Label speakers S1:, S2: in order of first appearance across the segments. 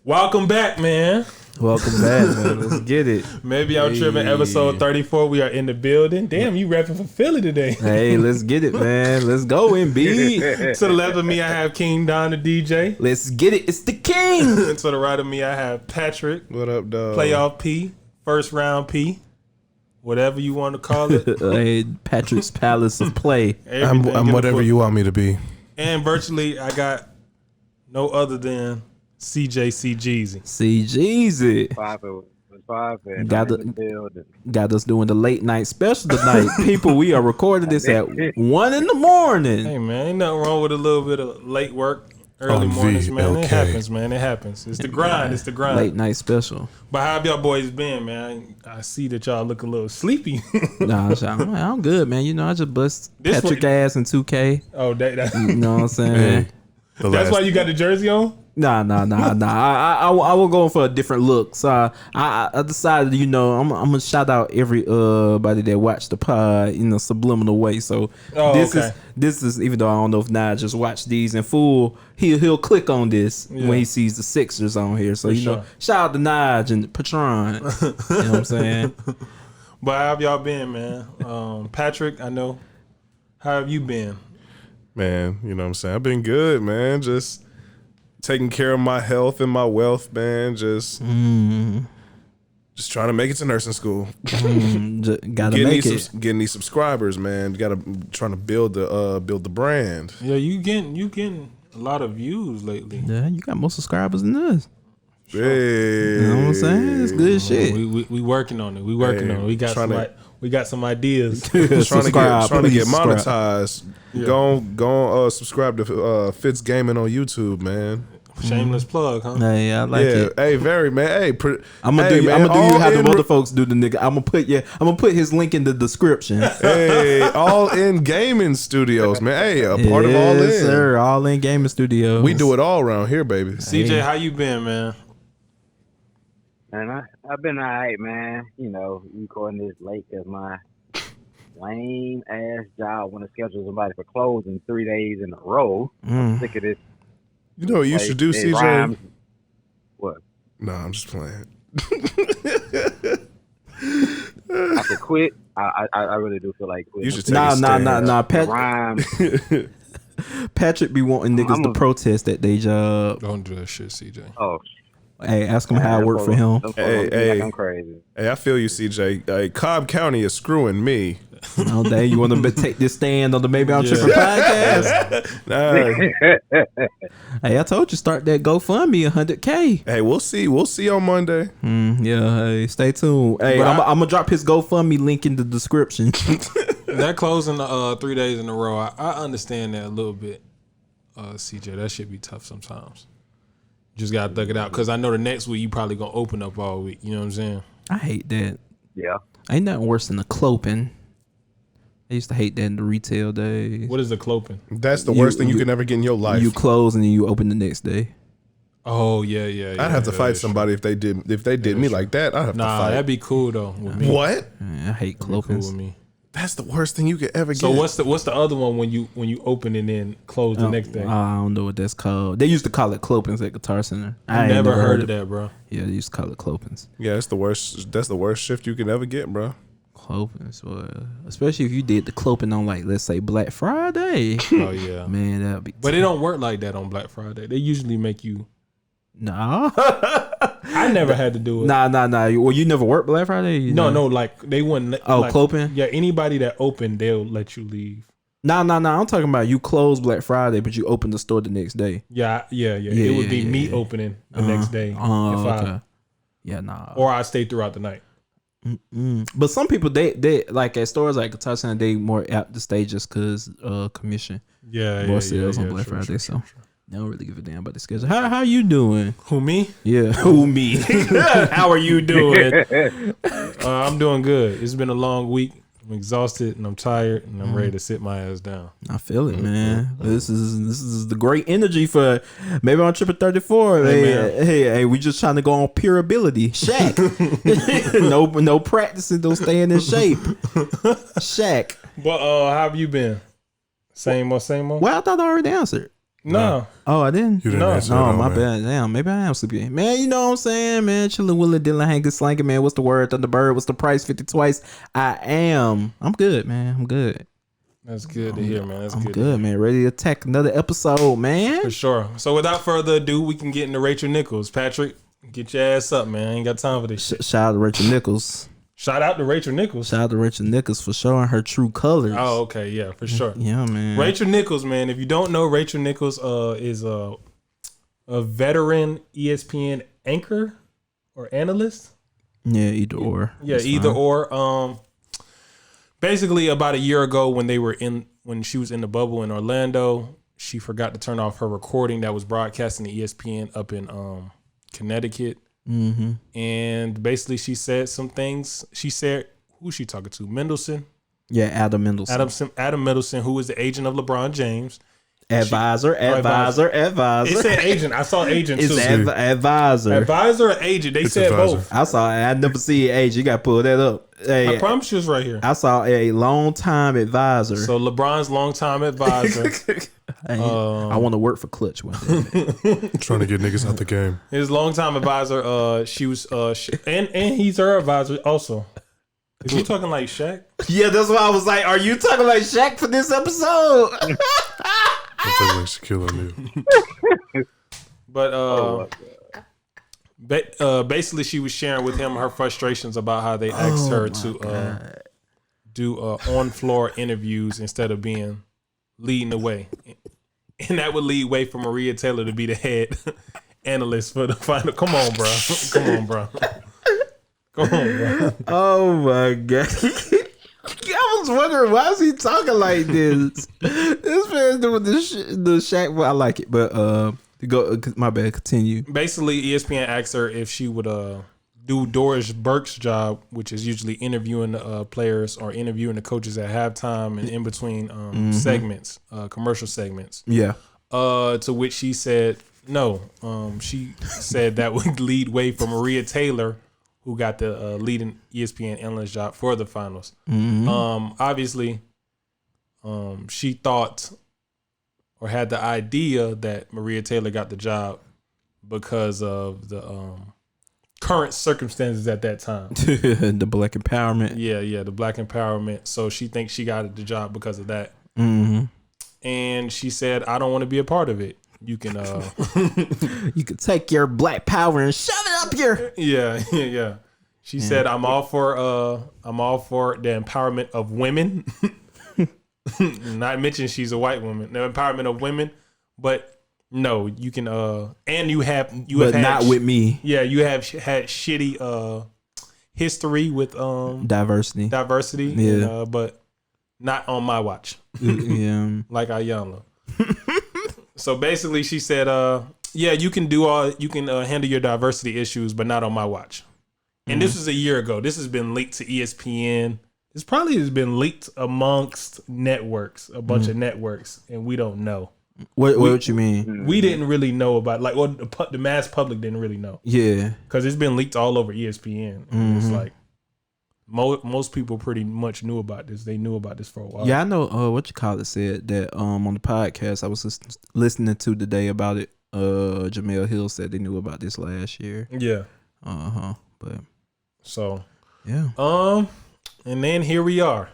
S1: Welcome back, man.
S2: Welcome back, man. Let's get it.
S1: Maybe I'm tripping. Episode 34. We are in the building. Damn, you rapping for Philly today.
S2: Hey, let's get it, man. Let's go, MB.
S1: To the left of me, I have King Don, the DJ.
S2: Let's get it. It's the king.
S1: To the right of me, I have Patrick.
S3: What up, dog?
S1: Playoff P. First round P. Whatever you want to call it.
S2: Hey, Patrick's Palace of Play.
S3: I'm whatever you want me to be.
S1: And virtually, I got no other than CJC Jeezy.
S2: See, Jeezy.
S4: Five and
S2: Got us doing the late night special tonight. People, we are recording this at 1 in the morning.
S1: Hey, man, ain't nothing wrong with a little bit of late work. Early mornings, man. It happens, man. It happens. It's the grind. It's the grind.
S2: Late night special.
S1: But how have y'all boys been, man? I see that y'all look a little sleepy.
S2: Nah, I'm good, man. You know, I just bust Patrick ass in 2K.
S1: Oh, that.
S2: You know what I'm saying?
S1: That's why you got the jersey on?
S2: Nah. I will go for a different look. So I decided, you know, I'm gonna shout out everybody that watched the pod in a subliminal way. So this is even though I don't know if Nige just watched these in full, he'll click on this when he sees the Sixers on here. So know, shout out to Nige and Patron. You know what I'm saying?
S1: But how have y'all been, man? Patrick, I know. How have you been?
S3: Man, you know what I'm saying? I've been good, man. Just taking care of my health and my wealth, man. Just trying to make it to nursing school.
S2: Gotta make it.
S3: Getting these subscribers, man. Trying to build the brand.
S1: Yeah, you getting a lot of views lately.
S2: Yeah, you got more subscribers than us.
S3: Hey.
S2: You know what I'm saying? It's good shit.
S1: We working on it. We working on it. We got some ideas.
S3: trying to get monetized.
S1: Yeah.
S3: Go subscribe to Fitz Gaming on YouTube, man.
S1: Shameless plug, huh?
S2: Hey, I like it.
S3: Hey, very, man. Hey,
S2: I'm gonna do you how the other folks do the nigga. I'm gonna put his link in the description.
S3: Hey, All In Gaming Studios, man. Hey, a part of All In.
S2: Yes, sir. All In Gaming Studios.
S3: We do it all around here, baby.
S1: CJ, how you been, man?
S4: And I've been all right, man. You know, recording this late because my lame ass job want to schedule somebody for closing 3 days in a row. I'm sick of this.
S3: You know what you should do, CJ?
S4: Rhymes. What?
S3: No, I'm just playing.
S4: I could quit. I really do feel like quitting.
S3: You should take a stand.
S4: Nah.
S2: Patrick be wanting niggas to protest at their job.
S1: Don't do that shit, CJ.
S4: Oh,
S2: hey, ask him how it worked for him.
S3: Hey,
S4: like I'm crazy.
S3: Hey, I feel you, CJ. Hey, Cobb County is screwing me.
S2: Oh, dang, you want to take this stand on the Maybe I'm Trippin' podcast? Hey, I told you, start that GoFundMe, 100K.
S3: Hey, we'll see. We'll see on Monday.
S2: Yeah, hey, stay tuned. Hey, I'm going to drop his GoFundMe link in the description.
S1: That closing 3 days in a row, I understand that a little bit, CJ. That should be tough sometimes. Just got to thug it out. Because I know the next week you probably going to open up all week. You know what I'm saying?
S2: I hate that.
S4: Yeah.
S2: Ain't nothing worse than a cloping. I used to hate that in the retail days.
S1: What is the cloping?
S3: That's the worst thing you can ever get in your life.
S2: You close and then you open the next day.
S1: Oh yeah.
S3: I'd have to fight somebody if they did me like that. I'd have to fight.
S1: That'd be cool though. With me.
S3: What?
S2: Yeah, I hate clopings.
S1: Cool with me.
S3: That's the worst thing you could ever get.
S1: So what's the other one when you open and then close the next day?
S2: I don't know what that's called. They used to call it clopings at Guitar Center.
S1: I never heard of that, bro.
S2: Yeah, they used to call it clopings.
S3: Yeah, that's the worst. That's the worst shift you can ever get, bro.
S2: Clopings, especially if you did the cloping on, like, let's say Black Friday.
S1: Oh yeah,
S2: man, that'd be.
S1: But it don't work like that on Black Friday. They usually make you.
S2: Nah,
S1: I never had to do it.
S2: Nah. Well, you never worked Black Friday?
S1: No, like they wouldn't.
S2: Cloping?
S1: Yeah, anybody that opened, they'll let you leave.
S2: Nah. I'm talking about you close Black Friday, but you open the store the next day.
S1: Yeah. It would be me opening the next day.
S2: Okay. Yeah, nah.
S1: Or I stay throughout the night.
S2: But some people they like at stores like Guitar Center, they more apt to stay just because commission.
S1: Yeah,
S2: sales on Black Friday, so they don't really give a damn about the schedule. How you doing?
S1: Who, me?
S2: Yeah, who me? How are you doing?
S1: I'm doing good. It's been a long week. I'm exhausted and I'm tired and I'm ready to sit my ass down.
S2: I feel it, man. This is the great energy for Maybe I'm Trippin' 34. Hey, we just trying to go on pure ability. Shaq. no practicing, don't staying in shape. Shaq.
S1: But how have you been? Same old?
S2: Well, I thought I already answered.
S1: No.
S2: Oh, I didn't.
S3: You didn't answer
S2: No,
S3: at all,
S2: my
S3: man.
S2: bad. Damn, maybe I am sleepy. Man, you know what I'm saying, man. Chillin' Willie Dillon hanging slanking, man. What's the word? Thunderbird. What's the price? 50 twice. I'm good, man. I'm good.
S1: That's good to hear, man. That's
S2: I'm
S1: good.
S2: good, man. Ready to attack another episode, man.
S1: For sure. So without further ado, we can get into Rachel Nichols. Patrick, get your ass up, man. I ain't got time for this shit.
S2: Shout out to Rachel Nichols.
S1: Shout out to Rachel Nichols.
S2: Shout out to Rachel Nichols for showing her true colors.
S1: Oh, okay. Yeah, for sure.
S2: Yeah, man.
S1: Rachel Nichols, man. If you don't know, Rachel Nichols is a veteran ESPN anchor or analyst.
S2: Yeah, either or.
S1: Yeah,
S2: That's
S1: either
S2: fine.
S1: or. Basically, about a year ago, when she was in the bubble in Orlando, she forgot to turn off her recording that was broadcasting to ESPN up in Connecticut.
S2: Mm-hmm.
S1: And basically, she said some things. She said, who's she talking to? Mendelsohn?
S2: Yeah, Adam Mendelsohn.
S1: Adam Mendelsohn, who is the agent of LeBron James.
S2: Advisor.
S1: It said agent. I saw agent
S2: It's
S1: too.
S2: advisor.
S1: Advisor or agent? They
S3: It's
S1: said
S3: advisor.
S1: both.
S2: I saw it. I never see an age. You got to pull that up. Hey,
S1: I promise you it's right here.
S2: I saw a long time advisor.
S1: So LeBron's longtime advisor.
S2: Hey, I want to work for Clutch one day.
S3: Trying to get niggas out the game.
S1: His longtime advisor. She was. And he's her advisor also. Is you talking like Shaq?
S2: Yeah, that's why I was like, "Are you talking like Shaq for this episode?"
S3: I'm talking like Shaquille O'Neal.
S1: But basically, she was sharing with him her frustrations about how they asked her to do on-floor interviews instead of leading the way, and that would lead way for Maria Taylor to be the head analyst for the final. Come on, bro.
S2: Oh my god! I was wondering why is he talking like this. This man doing the Shaq. Well, I like it, but go. My bad. Continue.
S1: Basically, ESPN asked her if she would do Doris Burke's job, which is usually interviewing the players or interviewing the coaches at halftime and in between segments, commercial segments.
S2: Yeah.
S1: To which she said no. She said that would lead way for Maria Taylor, who got the leading ESPN analyst job for the finals. Obviously, she thought or had the idea that Maria Taylor got the job because of the current circumstances at that time.
S2: The black empowerment.
S1: Yeah, the black empowerment. So she thinks she got the job because of that.
S2: Mm-hmm.
S1: And she said, I don't want to be a part of it. You can
S2: You could take your black power and shove it up here.
S1: Yeah. She said, I'm all for the empowerment of women. Not mention she's a white woman. The empowerment of women, but no, you can and you have
S2: But
S1: had
S2: not with me.
S1: Yeah, you have had shitty history with
S2: Diversity.
S1: Yeah. But not on my watch.
S2: Yeah.
S1: Like Ayanla. So basically she said, yeah, you can handle your diversity issues, but not on my watch. And this was a year ago. This has been leaked to ESPN. This probably has been leaked amongst networks, a bunch of networks, and we don't know.
S2: What you mean?
S1: We didn't really know about, like, well, the mass public didn't really know.
S2: Yeah.
S1: Because it's been leaked all over ESPN. And it's like, most people pretty much knew about this. They knew about this for a while.
S2: Yeah, I know said that on the podcast I was listening to today about it. Jamel Hill said they knew about this last year.
S1: Yeah.
S2: But
S1: so
S2: yeah.
S1: And then here we are.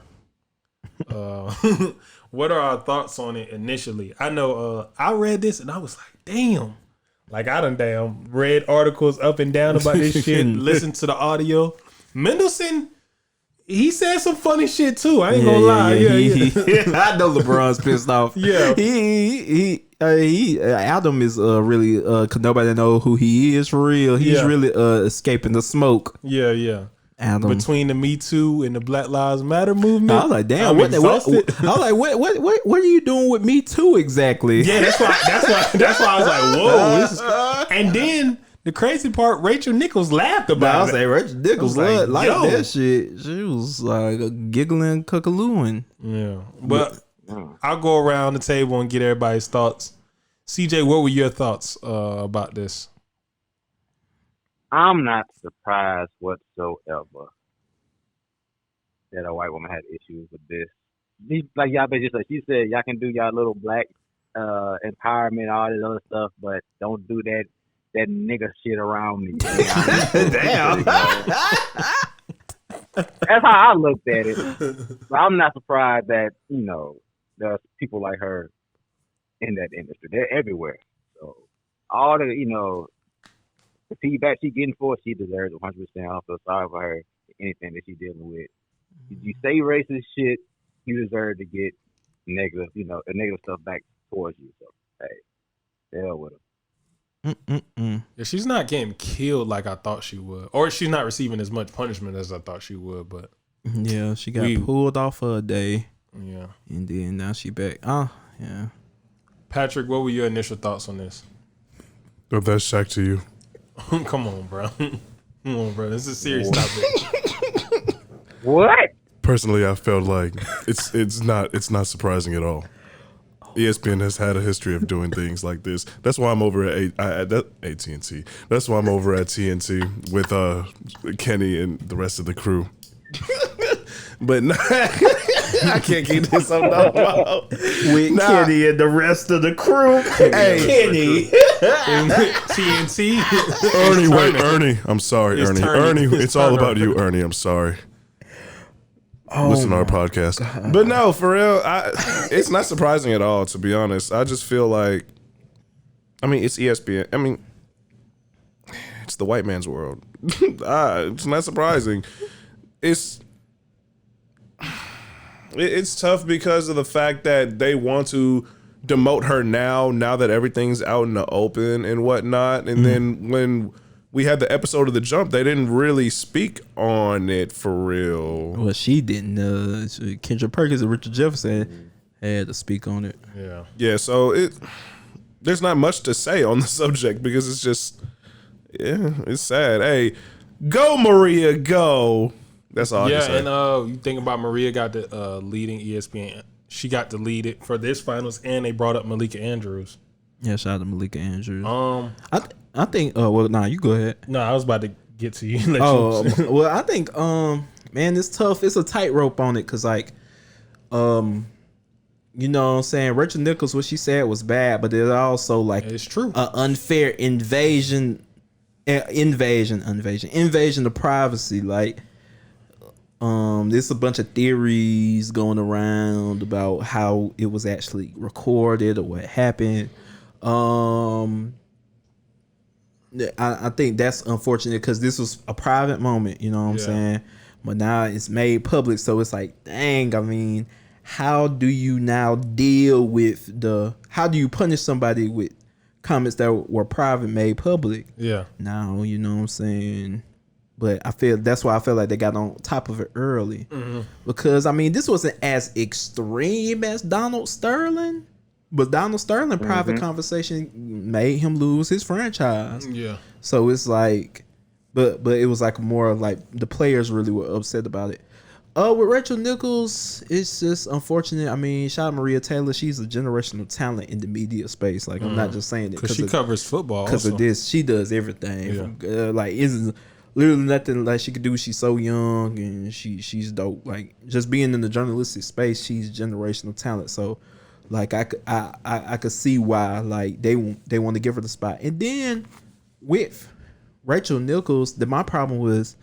S1: What are our thoughts on it initially? I know I read this and I was like, damn. Like I done read articles up and down about this shit, listened to the audio. Mendelsohn, he said some funny shit too. I ain't gonna lie. Yeah.
S2: I know LeBron's pissed off.
S1: Yeah.
S2: Adam is really cause nobody know who he is for real. He's really escaping the smoke.
S1: Yeah.
S2: Adam.
S1: Between the Me Too and the Black Lives Matter movement.
S2: I was like, damn,
S1: I'm
S2: what I was
S1: exhausted.
S2: like, what are you doing with Me Too exactly?
S1: Yeah, that's why I was like, whoa, this is and then the crazy part, Rachel Nichols laughed about
S2: I was
S1: it.
S2: like, Rachel Nichols like
S1: yo.
S2: that shit. She was like giggling, cuckalooing.
S1: Yeah. But I'll go around the table and get everybody's thoughts. CJ, what were your thoughts about this?
S4: I'm not surprised whatsoever that a white woman had issues with this. Like y'all just like she said, y'all can do y'all little black empowerment, all this other stuff, but don't do that nigga shit around me.
S2: Damn.
S4: That's how I looked at it. But I'm not surprised that, there's people like her in that industry. They're everywhere. So all the feedback she getting for it, she deserves 100%. I don't feel sorry for her, anything that she's dealing with. If you say racist shit, you deserve to get negative stuff back towards you. So, hey, hell with her.
S1: Yeah, she's not getting killed like I thought she would, or she's not receiving as much punishment as I thought she would. But
S2: yeah, she got pulled off for a day.
S1: Yeah,
S2: and then now she back. Oh, yeah.
S1: Patrick, what were your initial thoughts on this?
S3: Oh, that's Shaq to you.
S1: Come on, bro. Come on, bro. This is a serious topic.
S4: What?
S3: Personally, I felt like it's not surprising at all. ESPN has had a history of doing things like this. That's why I'm over at AT&T. That's why I'm over at TNT with Kenny and the rest of the crew. But I can't keep this on no.
S2: With Kenny and the rest of the crew.
S3: Hey,
S2: Kenny.
S1: TNT.
S3: Ernie. I'm sorry,
S1: It's
S3: Ernie.
S1: turning.
S3: Ernie, it's all about you, Ernie. I'm sorry. Listen to our podcast. God. But no, for real, it's not surprising at all, to be honest. I just feel like, it's ESPN. It's the white man's world. It's not surprising. It's tough because of the fact that they want to demote her now that everything's out in the open and whatnot. And then when we had the episode of The Jump, they didn't really speak on it for real.
S2: Well, she didn't. Kendra Perkins and Richard Jefferson had to speak on it.
S1: Yeah.
S3: Yeah, so there's not much to say on the subject because it's just, it's sad. Hey, go Maria, go. That's all I can say.
S1: Yeah, and you think about Maria got the leading ESPN. She got to lead it for this finals, and they brought up Malika Andrews.
S2: Yeah, shout out to Malika Andrews. I think. You go ahead.
S1: No, I was about to get to you.
S2: Well, I think. Man, it's tough. It's a tightrope on it because, like, you know what I'm saying. Rachel Nichols, what she said was bad, but there's also like
S1: it's true.
S2: An unfair invasion of privacy. Like, there's a bunch of theories going around about how it was actually recorded or what happened. I think that's unfortunate because this was a private moment, you know what I'm saying? But now it's made public, so it's like, dang, how do you now deal with how do you punish somebody with comments that were private made public?
S1: Yeah.
S2: Now, you know what I'm saying? But that's why I feel like they got on top of it early. Mm-hmm. Because, this wasn't as extreme as Donald Sterling. But Donald Sterling private conversation made him lose his franchise. Yeah. So it's like, but it was like more like the players really were upset about it. With Rachel Nichols, it's just unfortunate. Shout out Maria Taylor. She's a generational talent in the media space. Like, I'm not just saying it
S1: because she covers football.
S2: Because of this, she does everything. Yeah. Isn't literally nothing like she could do. She's so young and she's dope. Like, just being in the journalistic space, she's generational talent. So, like, I could see why, like, they want to give her the spot. And then with Rachel Nichols, my problem was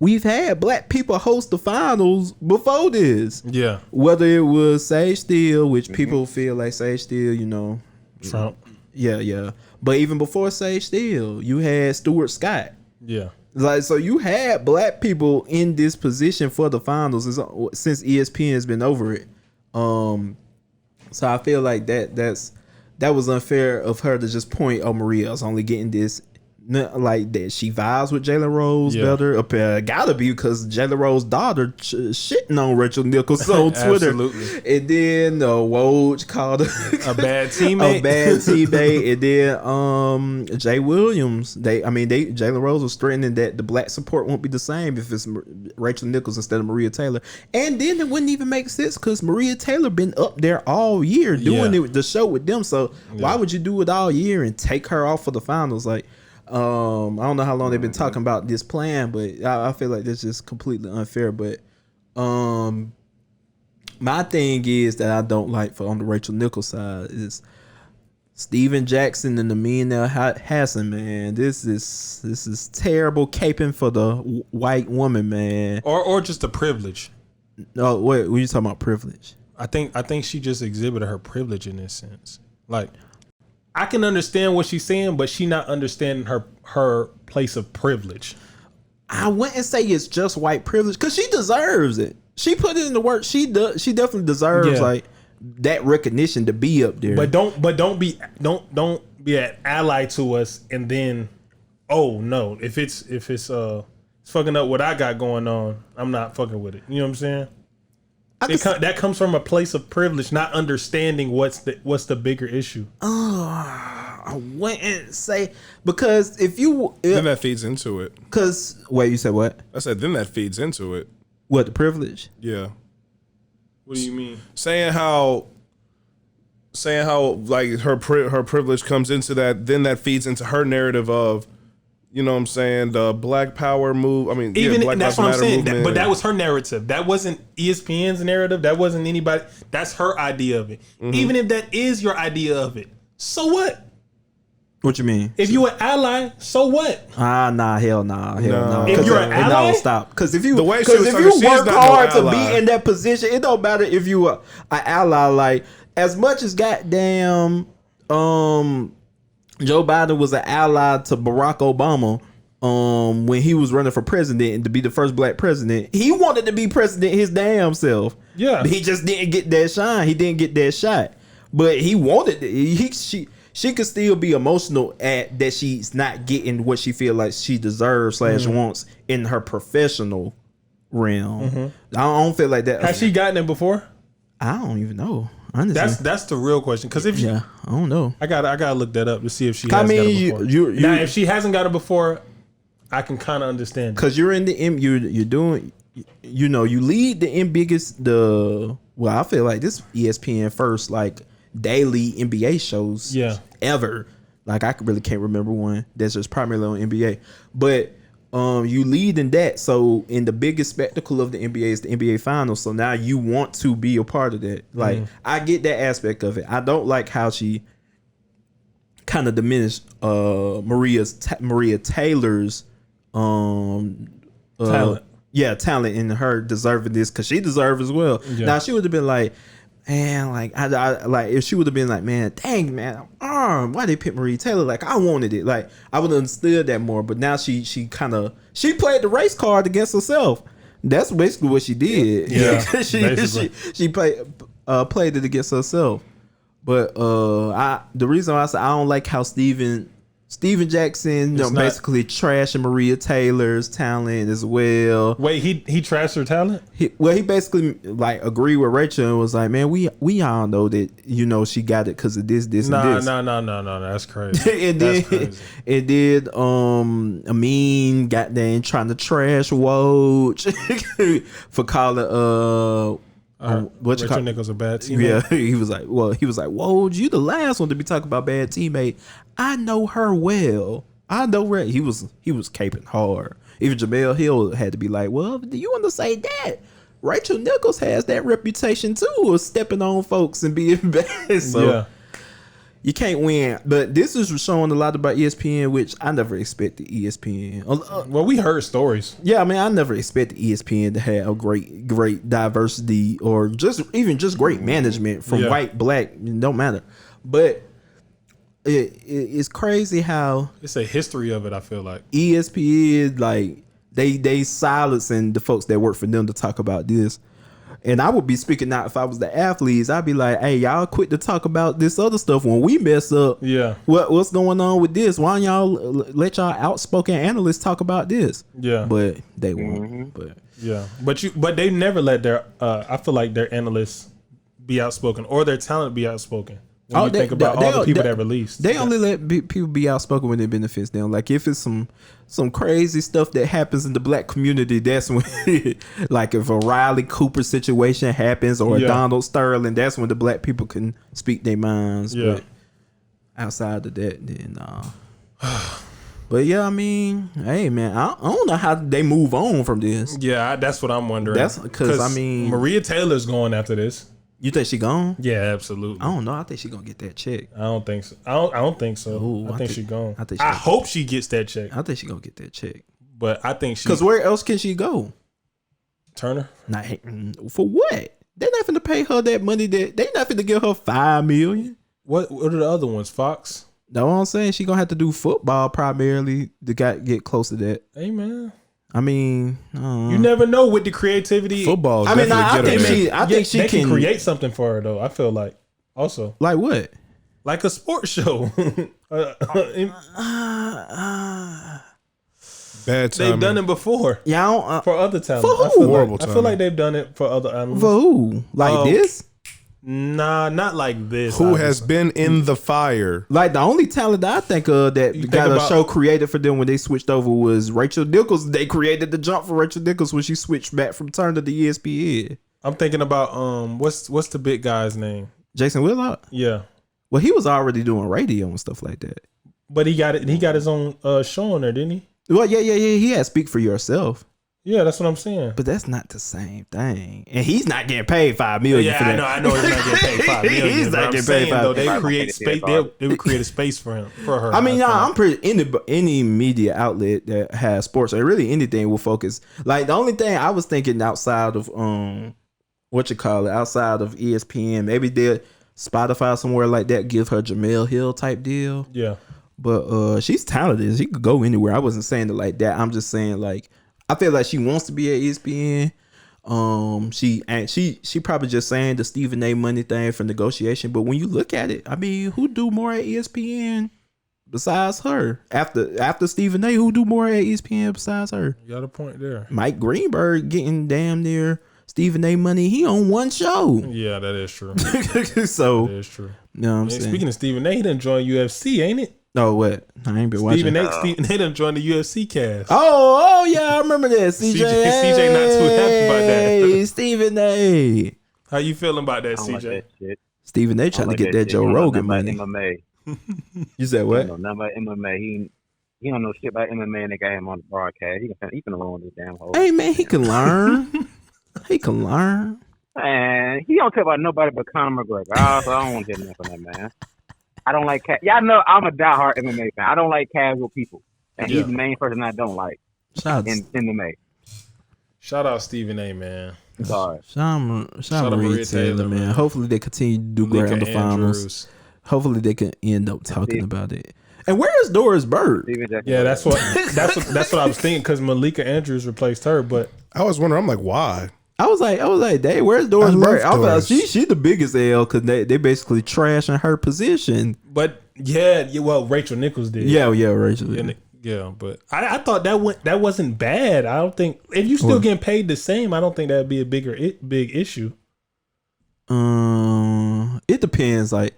S2: we've had black people host the finals before this. Yeah. Whether it was Sage Steele, which people feel like Sage Steele,
S1: Trump.
S2: Yeah. But even before Sage Steele, you had Stuart Scott. Yeah. Like, so you had black people in this position for the finals since ESPN has been over it. So I feel like that was unfair of her to just point, Maria's only getting this. Like that, she vibes with Jalen Rose better. Gotta be because Jalen Rose's daughter shitting on Rachel Nichols on Twitter. Absolutely. And then Woj called her
S1: a bad teammate.
S2: And then Jay Williams. Jalen Rose was threatening that the black support won't be the same if it's Rachel Nichols instead of Maria Taylor. And then it wouldn't even make sense because Maria Taylor been up there all year doing the show with them. So why would you do it all year and take her off for the finals? Like, I don't know how long they've been talking about this plan, but I feel like that's just completely unfair. But my thing is that I don't like on the Rachel Nichols side is Steven Jackson and Amin Hassan, man. This is terrible caping for the white woman, man.
S1: Or just the privilege.
S2: No, what you talking about privilege?
S1: I think she just exhibited her privilege in this sense. Like, I can understand what she's saying, but she not understanding her place of privilege.
S2: I wouldn't say it's just white privilege because she deserves it. She put it in the work. She definitely deserves like that recognition to be up there.
S1: But don't be an ally to us and then no, if it's fucking up what I got going on, I'm not fucking with it. You know what I'm saying? That comes from a place of privilege, not understanding what's the bigger issue.
S2: I wouldn't say because then
S3: that feeds into it.
S2: Because wait, you said what?
S3: I said then that feeds into it.
S2: What, the privilege?
S3: Yeah.
S1: What do you mean?
S3: Saying how like her privilege comes into that, then that feeds into her narrative of, you know what I'm saying, the Black Power move. I mean,
S1: Black that's what I'm saying. But that was her narrative. That wasn't ESPN's narrative. That wasn't anybody. That's her idea of it. Mm-hmm. Even if that is your idea of it, so what?
S2: What you mean?
S1: If you an ally, so what?
S2: Nah, hell no.
S1: If you're an ally,
S2: no, stop. Because if you work
S3: hard
S2: to be in that position, it don't matter if you are an ally. Like, as much as goddamn Joe Biden was an ally to Barack Obama when he was running for president and to be the first black president, he wanted to be president his damn self.
S1: Yeah,
S2: he just didn't get that shine. He didn't get that shot, but he wanted it. She could still be emotional at that she's not getting what she feel like she deserves / wants in her professional realm. Mm-hmm. I don't feel like that.
S1: Has she gotten it before?
S2: I don't even know. Honestly,
S1: that's the real question. Because if
S2: I don't know.
S1: I gotta look that up to see if she has got it before. Now, if she hasn't got it before, I can kind of understand.
S2: Because you're in the you're doing, you lead I feel like this ESPN first like daily NBA shows ever. Like, I really can't remember one that's just primarily on NBA, but you lead in that. So in the biggest spectacle of the NBA is the NBA finals. So now you want to be a part of that. Like, I get that aspect of it. I don't like how she kind of diminished Maria Taylor's talent. Talent in her deserving this, because she deserves as well. Now, she would have been like, man, like I like if she would have been like, man, dang, man, why they pick Maria Taylor? Like, I wanted it. Like, I would have understood that more. But now she played the race card against herself. That's basically what she did.
S1: Yeah,
S2: she played it against herself. But the reason why I say I don't like how Steven Jackson basically trashing Maria Taylor's talent as well.
S1: Wait, he trashed her talent?
S2: He basically like agreed with Rachel and was like, man, we all know that she got it because of this and this.
S1: No, that's crazy.
S2: and then Amin got there trying to trash Woj for calling
S1: Rachel Nichols a bad teammate.
S2: Yeah, he was like, Woj, you the last one to be talking about bad teammate. I know her well. I know where he was caping hard. Even Jamel Hill had to be like, well, do you want to say that? Rachel Nichols has that reputation too of stepping on folks and being bad. So you can't win. But this is showing a lot about ESPN, which I never expected ESPN.
S1: Well, we heard stories.
S2: Yeah, I mean, I never expected ESPN to have a great diversity or just great management from white, black, it don't matter. But it's crazy how
S1: it's a history of it. I feel like
S2: ESPN, like they silencing the folks that work for them to talk about this. And I would be speaking out if I was the athletes. I'd be like, hey, y'all quit to talk about this other stuff when we mess up.
S1: Yeah.
S2: What's going on with this? Why don't y'all let y'all outspoken analysts talk about this?
S1: Yeah.
S2: But they won't. But
S1: yeah. But they never let their I feel like their analysts be outspoken or their talent be outspoken. When you think about all the people that released.
S2: They only let people be outspoken when it benefits them. Like, if it's some crazy stuff that happens in the black community, that's when, like, if a Riley Cooper situation happens or a Donald Sterling, that's when the black people can speak their minds. Yeah. But outside of that, then But yeah, I mean, hey man, I don't know how they move on from this.
S1: Yeah, that's what I'm wondering.
S2: That's because I mean,
S1: Maria Taylor's going after this.
S2: You think she gone?
S1: Yeah, absolutely.
S2: I don't know. I think she gonna get that check.
S1: I don't think so. I don't think so.
S2: Ooh,
S1: I think she gone.
S2: I
S1: hope she gets that check.
S2: I think she gonna get that check.
S1: But I think she.
S2: Because where else can she go?
S1: Turner.
S2: Not for what? They're not finna pay her that money. They not finna give her $5 million.
S1: What are the other ones? Fox.
S2: That's what I'm saying. She gonna have to do football primarily to get close to that.
S1: Hey man.
S2: I mean,
S1: you never know with the creativity.
S3: Football.
S2: I mean, I think she
S1: they
S2: can
S1: create something for her though. I feel like also
S2: like what?
S1: Like a sports show.
S3: Bad timing.
S1: They've done it before.
S2: Yeah,
S1: for other talent.
S2: For who?
S1: I feel like they've done it for other animals.
S2: For who? Like this?
S1: Nah, not like this.
S3: Who has been in the fire?
S2: Like the only talent that I think of that got a show created for them when they switched over was Rachel Nichols. They created the jump for Rachel Nichols when she switched back from Turner to ESPN.
S1: I'm thinking about what's the big guy's name?
S2: Jason Whitlock.
S1: Yeah.
S2: Well, he was already doing radio and stuff like that.
S1: But he got it. He got his own show on there, didn't he?
S2: Well, yeah. He had Speak for Yourself.
S1: Yeah, that's what I'm saying.
S2: But that's not the same thing. And he's not getting paid $5 million for that.
S1: Yeah, I know he's not getting paid $5 million.
S2: He's not getting paid $5 million.
S1: They create space. They would create a space for her.
S2: I mean, I'm pretty any media outlet that has sports or really anything will focus. Like the only thing I was thinking outside of outside of ESPN, maybe they'll Spotify somewhere like that give her Jemele Hill type deal.
S1: Yeah.
S2: But she's talented. She could go anywhere. I wasn't saying it like that. I'm just saying like I feel like she wants to be at ESPN. She probably just saying the Stephen A. money thing for negotiation. But when you look at it, I mean, who do more at ESPN besides her? After Stephen A., who do more at ESPN besides her?
S1: You got a point there.
S2: Mike Greenberg getting damn near Stephen A. money. He on one show.
S1: Yeah, that is true.
S2: So
S1: that is true.
S2: You know what I'm saying?
S1: Speaking of Stephen A., he done joined UFC, ain't it?
S2: Oh, what? I ain't been watching.
S1: Stephen A. done joined the UFC cast.
S2: Oh, yeah, I remember that. CJ
S1: not too happy about that.
S2: Stephen A.
S1: How you feeling about that, CJ?
S4: Like that shit.
S2: Stephen A. trying to get that Joe Rogan money.
S4: MMA.
S2: You said what?
S4: He don't know nothing about MMA. He don't know shit about MMA, and they got him on the broadcast. He can learn this damn hole.
S2: Hey, man, he can learn. He can learn.
S4: Man, he don't care about nobody but Conor McGregor. I don't want to hear nothing from that, man. I don't like y'all know I'm a diehard MMA fan. I don't like casual people, and he's the main person I don't like in MMA.
S1: Shout out Stephen A. man.
S4: Sorry.
S2: Shout out Maria Taylor, man. Hopefully they continue to do great on the finals. Hopefully they can end up talking about it. And where is Doris Bird?
S1: Yeah, that's what I was thinking because Malika Andrews replaced her. But
S3: I was wondering, I'm like, why?
S2: I was like, "Dang, where's Doris Bird?" I was like, "She the biggest L because they basically trashing her position."
S1: But well, Rachel Nichols did.
S2: Yeah, Rachel.
S1: Yeah, but I thought that wasn't bad. I don't think if you still getting paid the same, I don't think that'd be a big issue.
S2: It depends. Like,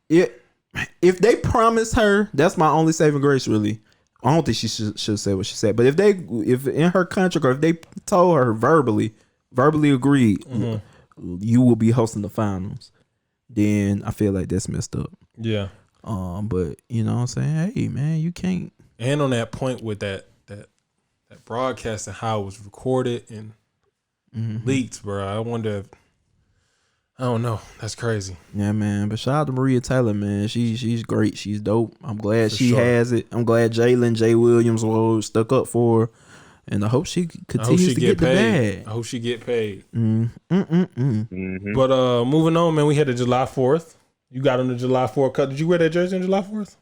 S2: if they promise her, that's my only saving grace. Really, I don't think she should say what she said. But if in her contract or if they told her verbally agreed, you will be hosting the finals, then I feel like that's messed up. Yeah. But you know what I'm saying? Hey man, you can't.
S1: And on that point with that broadcast and how it was recorded and leaked, bro. I wonder if I don't know. That's crazy.
S2: Yeah, man. But shout out to Maria Taylor, man. She's great. She's dope. I'm glad she has it. I'm glad J. Williams was stuck up for her. And I hope she continues to get the bag.
S1: I hope she get paid.
S2: But
S1: moving on, man, we had the July 4th. You got on the July 4th cut. Did you wear that jersey on July 4th?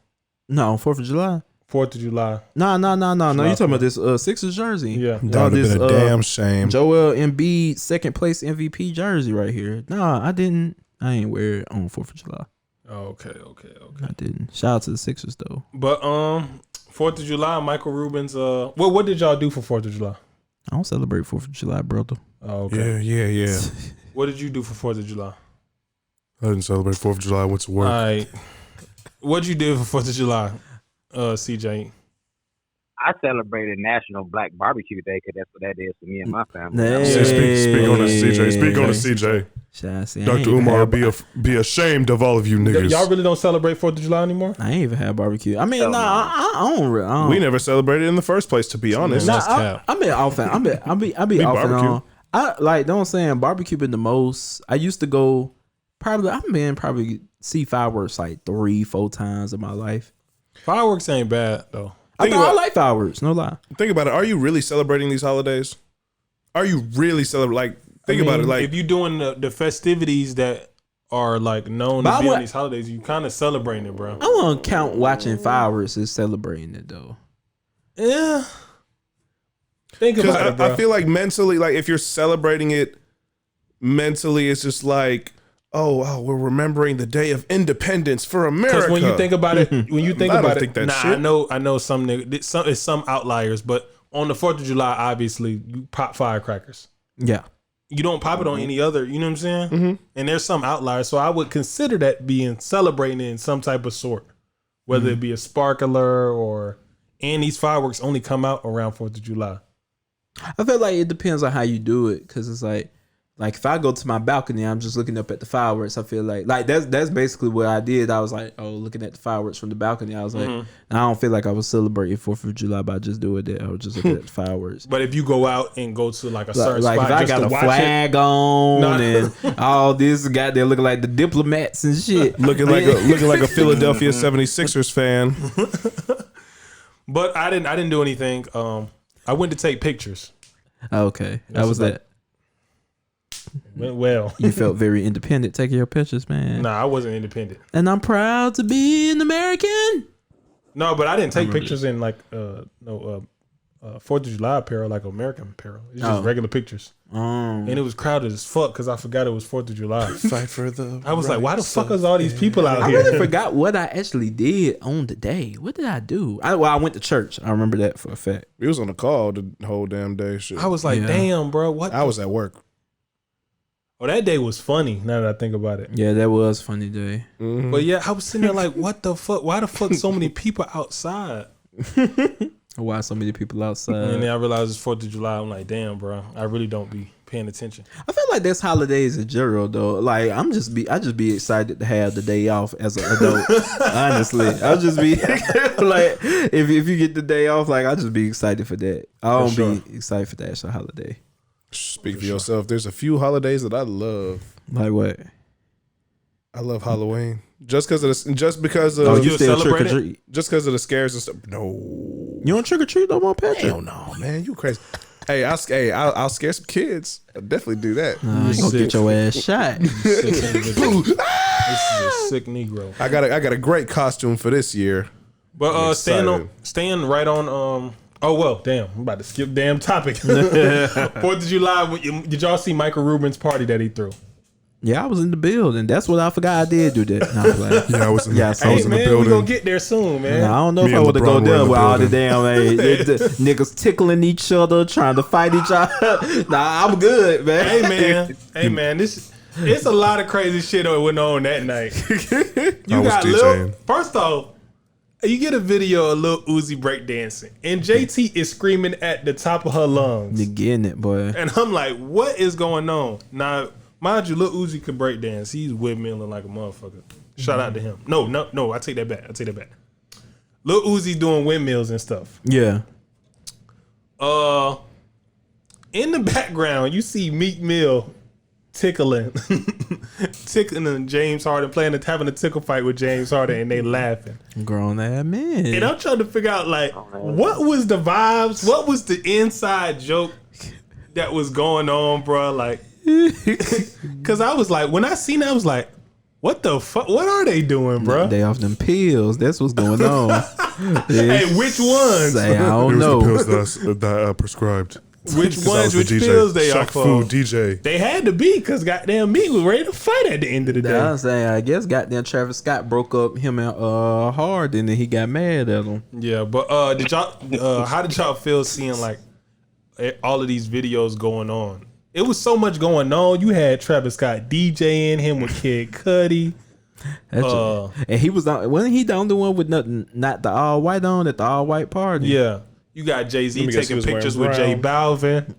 S2: No, 4th of July.
S1: 4th of July.
S2: No. You talking about this Sixers jersey?
S1: Yeah.
S3: That would have been a damn shame.
S2: Joel Embiid second place MVP jersey right here. No, I didn't. I ain't wear it on 4th of July.
S1: Okay.
S2: I didn't. Shout out to the Sixers though.
S1: But 4th of July, Michael Rubin's. What did y'all do for 4th of July?
S2: I don't celebrate 4th of July, brother.
S1: Oh, okay.
S3: Yeah.
S1: What did you do for 4th of July?
S3: I didn't celebrate 4th of July. I went to work.
S1: All right. What'd you do for 4th of July, CJ?
S4: I celebrated National Black Barbecue Day because that's what that is for me and my family.
S3: Speak on this, CJ. Speak on this, CJ. Dr. Umar, be ashamed of all of you niggas.
S1: Y'all really don't celebrate 4th of July anymore?
S2: I ain't even had barbecue. I mean, I don't.
S3: We never celebrated in the first place, to be honest.
S2: I be off and I be off and on. I like, don't saying barbecue been the most. I used to go I've been probably see fireworks like 3-4 times in my life.
S1: Fireworks ain't bad though.
S2: I like fireworks, no lie.
S3: Think about it. Are you really celebrating these holidays? Are you really celebrating? Like, think about it. Like,
S1: if you're doing the festivities that are like known to be on these holidays, you kind of celebrating it, bro.
S2: I won't count watching fireworks as celebrating it though.
S1: Yeah. Think about it, bro.
S3: I feel like mentally, like if you're celebrating it mentally, it's just like, oh, we're remembering the day of independence for America.
S1: Because when you think about it,
S3: shit.
S1: I know it's some outliers, but on the 4th of July, obviously you pop firecrackers.
S2: Yeah.
S1: You don't pop it on any other, you know what I'm saying?
S3: Mm-hmm.
S1: And there's some outliers, so I would consider that being celebrating in some type of sort, whether it be a sparkler and these fireworks only come out around 4th of July.
S2: I feel like it depends on how you do it, because it's like if I go to my balcony, I'm just looking up at the fireworks. I feel like that's basically what I did. I was like, looking at the fireworks from the balcony. I was like, I don't feel like I was celebrating 4th of July by just doing that. I was just looking at the fireworks.
S1: But if you go out and go to like a certain spot,
S2: if I
S1: just
S2: got
S1: to
S2: a
S1: watch
S2: flag on and all this, got there looking like the diplomats and shit,
S3: looking like a Philadelphia 76ers fan.
S1: But I didn't do anything. I went to take pictures.
S2: Okay, that was that.
S1: Went well.
S2: You felt very independent taking your pictures, man.
S1: Nah, I wasn't independent.
S2: And I'm proud to be an American.
S1: No, but I didn't take pictures in like 4th of July apparel, like American apparel. It's just regular pictures. And it was crowded as fuck because I forgot it was 4th of July.
S3: Fight for the.
S1: I was like, why the fuck is all these people out
S2: I
S1: here?
S2: really forgot what I actually did on the day. What did I do? I went to church. I remember that for a fact.
S3: We was on the call the whole damn day. Shit.
S1: I was like, damn, bro, what?
S3: I was at work.
S1: Oh, that day was funny. Now that I think about it.
S2: Yeah, that was a funny day.
S3: Mm-hmm.
S1: But yeah, I was sitting there like, what the fuck? Why the fuck so many people outside?
S2: Why so many people outside?
S1: And then I realized it's 4th of July. I'm like, damn, bro, I really don't be paying attention.
S2: I feel like that's holidays in general, though. Like I just be excited to have the day off as an adult. Honestly, I'll just be like, if you get the day off, like I'll just be excited for that. I don't be excited for that as a holiday.
S3: Speak for yourself. There's a few holidays that I love.
S2: Like what?
S3: I love Halloween. Just because of
S2: you still trick or treat?
S3: Just because of the scares and stuff. No,
S2: you don't trick or treat no more, Patrick?
S3: Hell no, man. You crazy? Hey, I'll scare some kids. I'll definitely do that.
S2: You gonna get your ass shot.
S1: This is a sick Negro.
S3: I got a great costume for this year.
S1: But staying right on. Oh well, damn! I'm about to skip damn topic. 4th of July. Did y'all see Michael Rubin's party that he threw?
S2: Yeah, I was in the building. That's what I forgot I did do that. No,
S3: I was in the
S1: man,
S3: building.
S1: We gonna get there soon, man.
S2: I don't know if I would have go there with all the damn niggas tickling each other, trying to fight each other. Nah, I'm good, man.
S1: Hey man, it's a lot of crazy shit that went on that night.
S3: I was DJing.
S1: First off, you get a video of Lil Uzi breakdancing, and JT is screaming at the top of her lungs.
S2: You're getting it, boy.
S1: And I'm like, what is going on? Now, mind you, Lil Uzi can breakdance. He's windmilling like a motherfucker. Shout out to him. No, I take that back. Lil Uzi doing windmills and stuff.
S2: Yeah.
S1: In the background, you see Meek Mill tickling James Harden, having a tickle fight with James Harden, and they laughing.
S2: Grown ass man.
S1: And I'm trying to figure out, like, what was the vibes? What was the inside joke that was going on, bro? Like, because I was like, when I seen it, I was like, what the fuck? What are they doing, bro?
S2: They off them pills. That's what's going on.
S1: Hey, which ones?
S2: Say, I don't know.
S3: The pills that prescribed.
S1: Which pills they
S3: Shock
S1: off
S3: Food
S1: of?
S3: DJ.
S1: They had to be, because goddamn Meek was ready to fight at the end of the day.
S2: I'm saying, I guess goddamn Travis Scott broke up him and Harden, and then he got mad at him.
S1: Yeah, but how did y'all feel seeing like all of these videos going on? It was so much going on. You had Travis Scott DJing him with Kid Cudi.
S2: And he wasn't he the only one with not the all white on at the all white party?
S1: Yeah. You got Jay-Z taking pictures with J Balvin.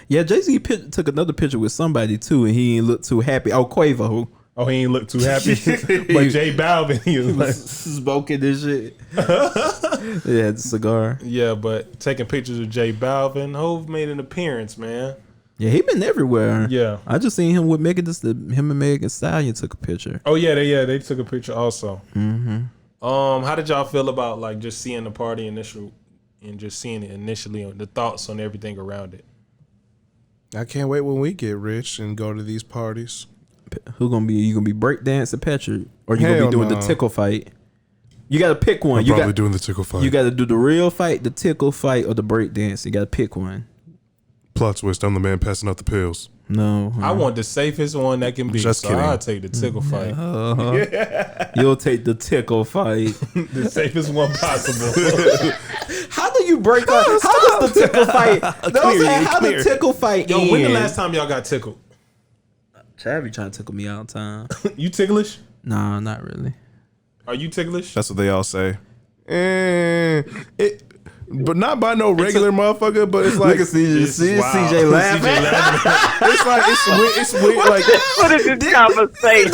S2: Yeah, Jay-Z took another picture with somebody too, and he didn't look too happy. Oh, Quavo.
S1: Oh, he ain't look too happy. But J Balvin, he was like
S2: smoking this shit. Yeah, the cigar.
S1: Yeah, but taking pictures of J Balvin. Hov made an appearance, man.
S2: Yeah, he been everywhere.
S1: Yeah.
S2: I just seen him with Megan. Him and Megan Thee Stallion took a picture.
S1: Oh yeah, they took a picture also. Mm-hmm. How did y'all feel about like just seeing the party initial and just seeing it initially, the thoughts on everything around it?
S3: I can't wait when we get rich and go to these parties.
S2: Who gonna be? You gonna be breakdancing, Patrick, or you gonna
S3: Hell
S2: be doing
S3: no.
S2: the tickle fight? You gotta pick one.
S3: I'm probably doing the tickle fight.
S2: You gotta do the real fight, the tickle fight, or the breakdance. You gotta pick one.
S3: Plot twist, I'm the man passing out the pills.
S2: No,
S1: I want the safest one that can be.
S3: Just kidding.
S1: I'll take the tickle fight.
S2: You'll take the tickle fight.
S1: The safest one possible.
S2: How do you break up? How does the tickle fight? How the tickle fight?
S1: Yo, when the
S2: end?
S1: last time y'all got tickled?
S2: Chad be trying to tickle me all the time.
S1: You ticklish?
S2: Nah, not really.
S1: Are you ticklish?
S3: That's what they all say. But not by no regular motherfucker. But it's like
S2: Look at CJ. See
S1: Wow.
S2: CJ laughing.
S1: CJ laughing.
S3: it's like it's weird. Like
S4: What is this conversation?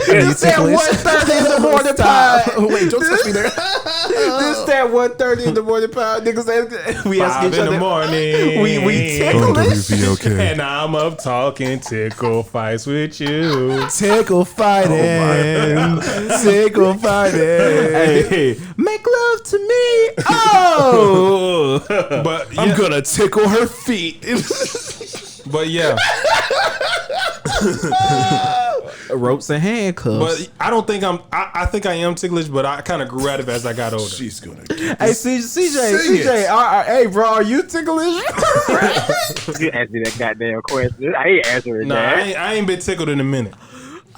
S2: This that 1:30 in the morning pod.
S3: wait, don't touch me there.
S2: This that 1:30 in the morning pod. Niggas, we ask
S1: 5
S2: each
S1: in
S2: other.
S1: the morning.
S2: We ticklish.
S3: okay.
S1: And I'm up talking tickle fights with you.
S3: Tickle fighting. Tickle fighting.
S2: Hey, make love to me. Oh,
S1: But yeah,
S3: I'm gonna tickle her feet.
S1: but yeah.
S2: ropes and handcuffs.
S1: But I don't think I think I am ticklish, but I kind of grew out of it as I got older.
S3: She's gonna.
S2: Hey, CJ,
S3: Sing it.
S2: hey, bro, are you ticklish?
S4: You asked me that goddamn question. I ain't answering
S1: Nah,
S4: that.
S1: I ain't been tickled in a minute.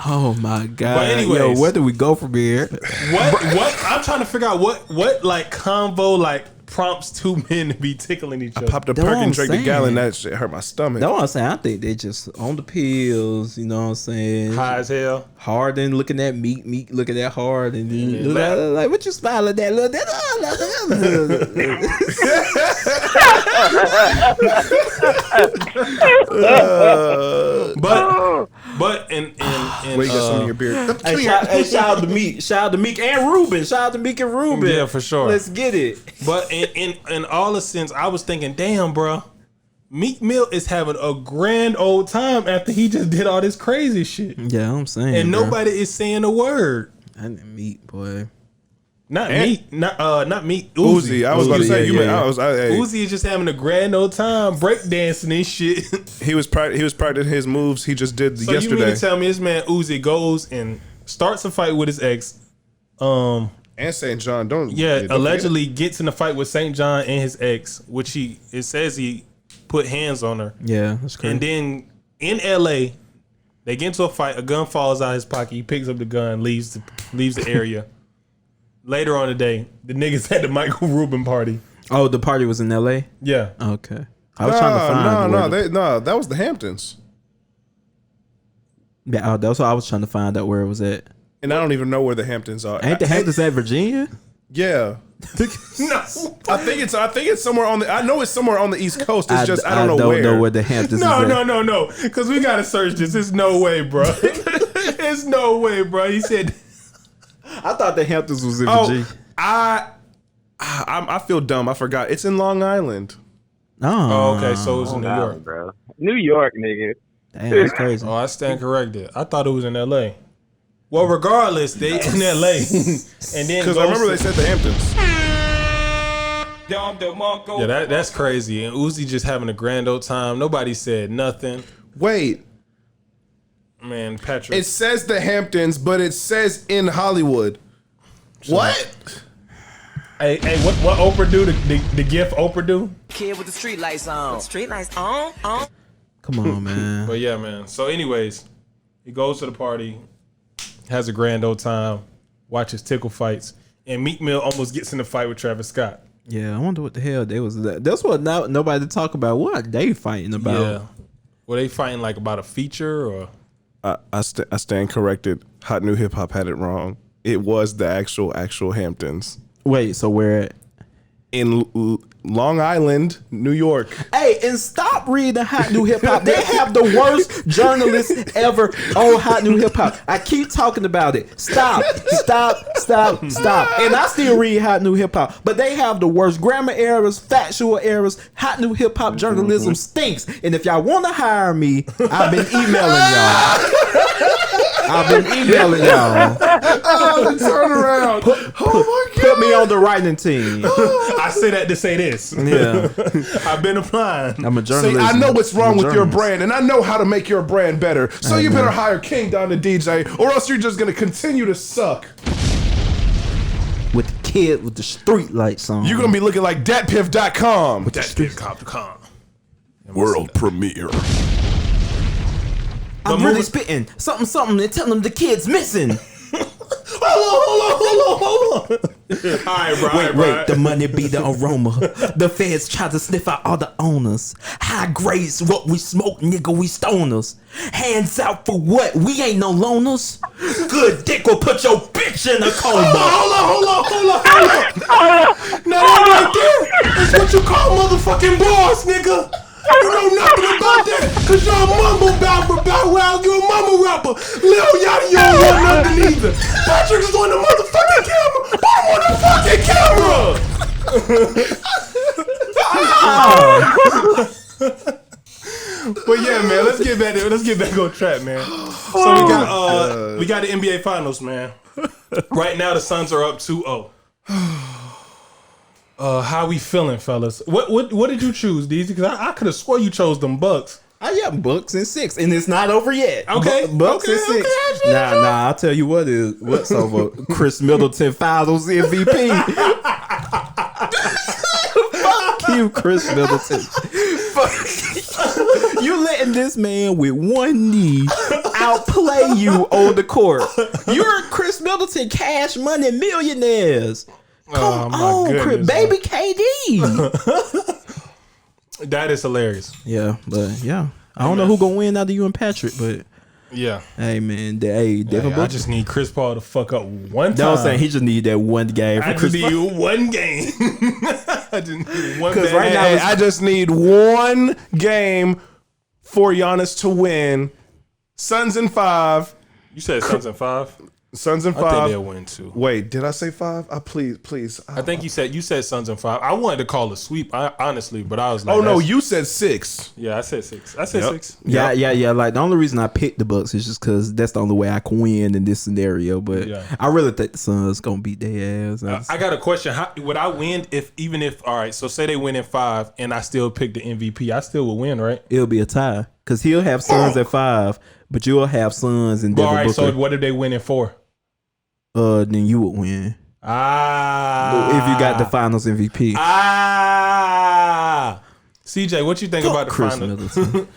S2: Oh my god!
S1: But anyways.
S2: Yo, where do we go from here?
S1: What I'm trying to figure out what like convo like prompts two men to be tickling each other.
S3: Popped a
S2: That's
S3: perk
S2: what
S3: and
S2: I'm
S3: drank a
S2: saying.
S3: gallon. That shit hurt my stomach.
S2: That's what I'm saying. I think they just on the pills. You know what I'm saying?
S1: High as hell.
S2: Harden looking at meat looking at hard, and then
S1: Yeah.
S2: like, what you smiling at? Look that.
S1: But and
S3: Wait, you got some in your beard.
S2: Hey, shout out to Meek. Shout out to Meek and Ruben. Shout out to Meek and Ruben.
S1: Yeah, for sure.
S2: Let's get it.
S1: But in all the sense, I was thinking, damn, bro, Meek Mill is having a grand old time after he just did all this crazy shit,
S2: Yeah, I'm saying.
S1: and
S2: bro.
S1: nobody is saying a word.
S2: I didn't Meek, boy.
S1: Not
S3: And-
S1: Meek, not Meek.
S3: Uzi. I was about to say you.
S2: yeah.
S3: Hey,
S1: Uzi is just having a grand old time breakdancing and shit.
S3: he was practicing his moves he just did
S1: So you
S3: yesterday.
S1: mean to tell me this man Uzi goes and starts a fight with his ex?
S3: And St. John, don't.
S1: Yeah,
S3: don't
S1: allegedly gets in a fight with St. John and his ex, which it says he put hands on her.
S2: Yeah, that's crazy.
S1: And then in LA, they get into a fight, a gun falls out of his pocket, he picks up the gun, leaves the area. Later on the day, the niggas had the Michael Rubin party.
S2: Oh, the party was in L.A.
S1: Yeah.
S2: Okay, I was trying to find.
S3: that was the Hamptons,
S2: Yeah, that's what I was trying to find out where it was at.
S3: and I don't even know where the Hamptons are.
S2: Ain't the Hamptons at Virginia?
S3: Yeah,
S1: No.
S3: I think it's somewhere on the. I know it's somewhere on the East Coast. It's just I don't know where.
S2: know where the Hamptons is at.
S1: No. Because we got to search this. There's no way, bro. There's no way, bro. He said,
S2: I thought the Hamptons was in Virginia.
S3: I feel dumb. I forgot. It's in Long Island.
S1: oh, okay, so it was in New York.
S4: Bro. New York, nigga.
S2: Damn, that's crazy.
S1: Oh, I stand corrected. I thought it was in LA. Well, regardless, they in LA. And then
S3: Because I remember they said the Hamptons.
S1: Yeah, that's crazy. And Uzi just having a grand old time. Nobody said nothing.
S3: Wait,
S1: Man, Patrick.
S3: it says the Hamptons, but it says in Hollywood. What?
S1: Hey, what Oprah do? The gift Oprah do?
S5: Kid with the street lights on. Street lights on.
S2: Come on, man.
S1: But yeah, man. So anyways, he goes to the party, has a grand old time, watches tickle fights, and Meek Mill almost gets in a fight with Travis Scott.
S2: Yeah, I wonder what the hell they was. That's what nobody to talk about. What are they fighting about?
S1: Yeah. Were they fighting like about a feature or?
S3: I stand corrected. Hot New Hip Hop had it wrong. It was the actual Hamptons
S2: Wait, so where?
S3: in Long Island, New York.
S2: Hey, and stop reading Hot New Hip Hop. They have the worst journalists ever on Hot New Hip Hop. I keep talking about it. Stop. And I still read Hot New Hip Hop, but they have the worst grammar errors, factual errors. Hot New Hip Hop journalism stinks. And if y'all want to hire me, I've been emailing y'all.
S3: Oh, turn around.
S2: Put me on the writing team.
S1: I say that to say this.
S2: Yeah.
S1: I've been applying.
S2: I'm a journalist.
S3: See, I know what's wrong with your
S2: journalist.
S3: brand, and I know how to make your brand better. So you better hire King Don the DJ, or else you're just gonna continue to suck.
S2: With the kid with the street lights on.
S3: You're gonna be looking like datpiff.com.
S1: Thatpiff.com.
S3: World premiere.
S2: I'm really spitting something and telling them the kid's missing.
S1: Hold on. All right, bro.
S2: Wait, the money be the aroma. The feds try to sniff out all the owners. High grades, what we smoke, nigga, we stoners. Hands out for what? We ain't no loners. Good dick will put your bitch in a coma.
S1: Hold on. Now that right there is what you call motherfucking bars, nigga. You know nothing about that, cause you're a mumble about well, you're a mumble rapper. Lil Yachty, you don't want nothing either. Patrick is on the motherfucking camera. Put him on the fucking camera. But yeah, man, let's get back on track, man. So we got the NBA Finals, man. Right now the Suns are up 2-0. How we feeling, fellas? What did you choose, DZ? Because I could have swore you chose them Bucks.
S2: I got Bucks and 6, and it's not over yet.
S1: Okay,
S2: Bucks and 6. Nah. I'll tell you what's over. Chris Middleton Finals MVP. Fuck you, Chris Middleton. Fuck you, letting this man with one knee outplay you on the court. You're Chris Middleton, Cash Money millionaires. Come on, Chris, baby KD.
S1: That is hilarious.
S2: Yeah, but yeah, I don't know who gonna win out of you and Patrick, but
S1: yeah.
S2: Hey man, Devin
S1: I just need Chris Paul to fuck up one time.
S2: No, I'm saying he just need that one game.
S1: I just need one game. I just need one game.
S3: Right now, I just need one game for Giannis to win. Suns in 5.
S1: You said Suns in 5.
S3: Suns in 5.
S1: I think they'll win too.
S3: Wait, did I say 5? Please.
S1: I think you said Suns in 5. I wanted to call a sweep, honestly, but I was like,
S3: oh no, you said 6.
S1: Yeah, I said 6. I said 6.
S2: Yeah. Like the only reason I picked the Bucks is just because that's the only way I can win in this scenario. But I really think the Suns gonna beat their ass.
S1: I got a question. How would I win even if all right? So say they win in 5 and I still pick the MVP, I still would win, right?
S2: It'll be a tie because he'll have Suns at 5, but you'll have Suns and Devin
S1: all right.
S2: Booker.
S1: So what if they win in 4?
S2: Then you would win. If you got the Finals MVP.
S1: CJ, what you think about the
S2: Chris
S1: Finals?
S2: Middleton.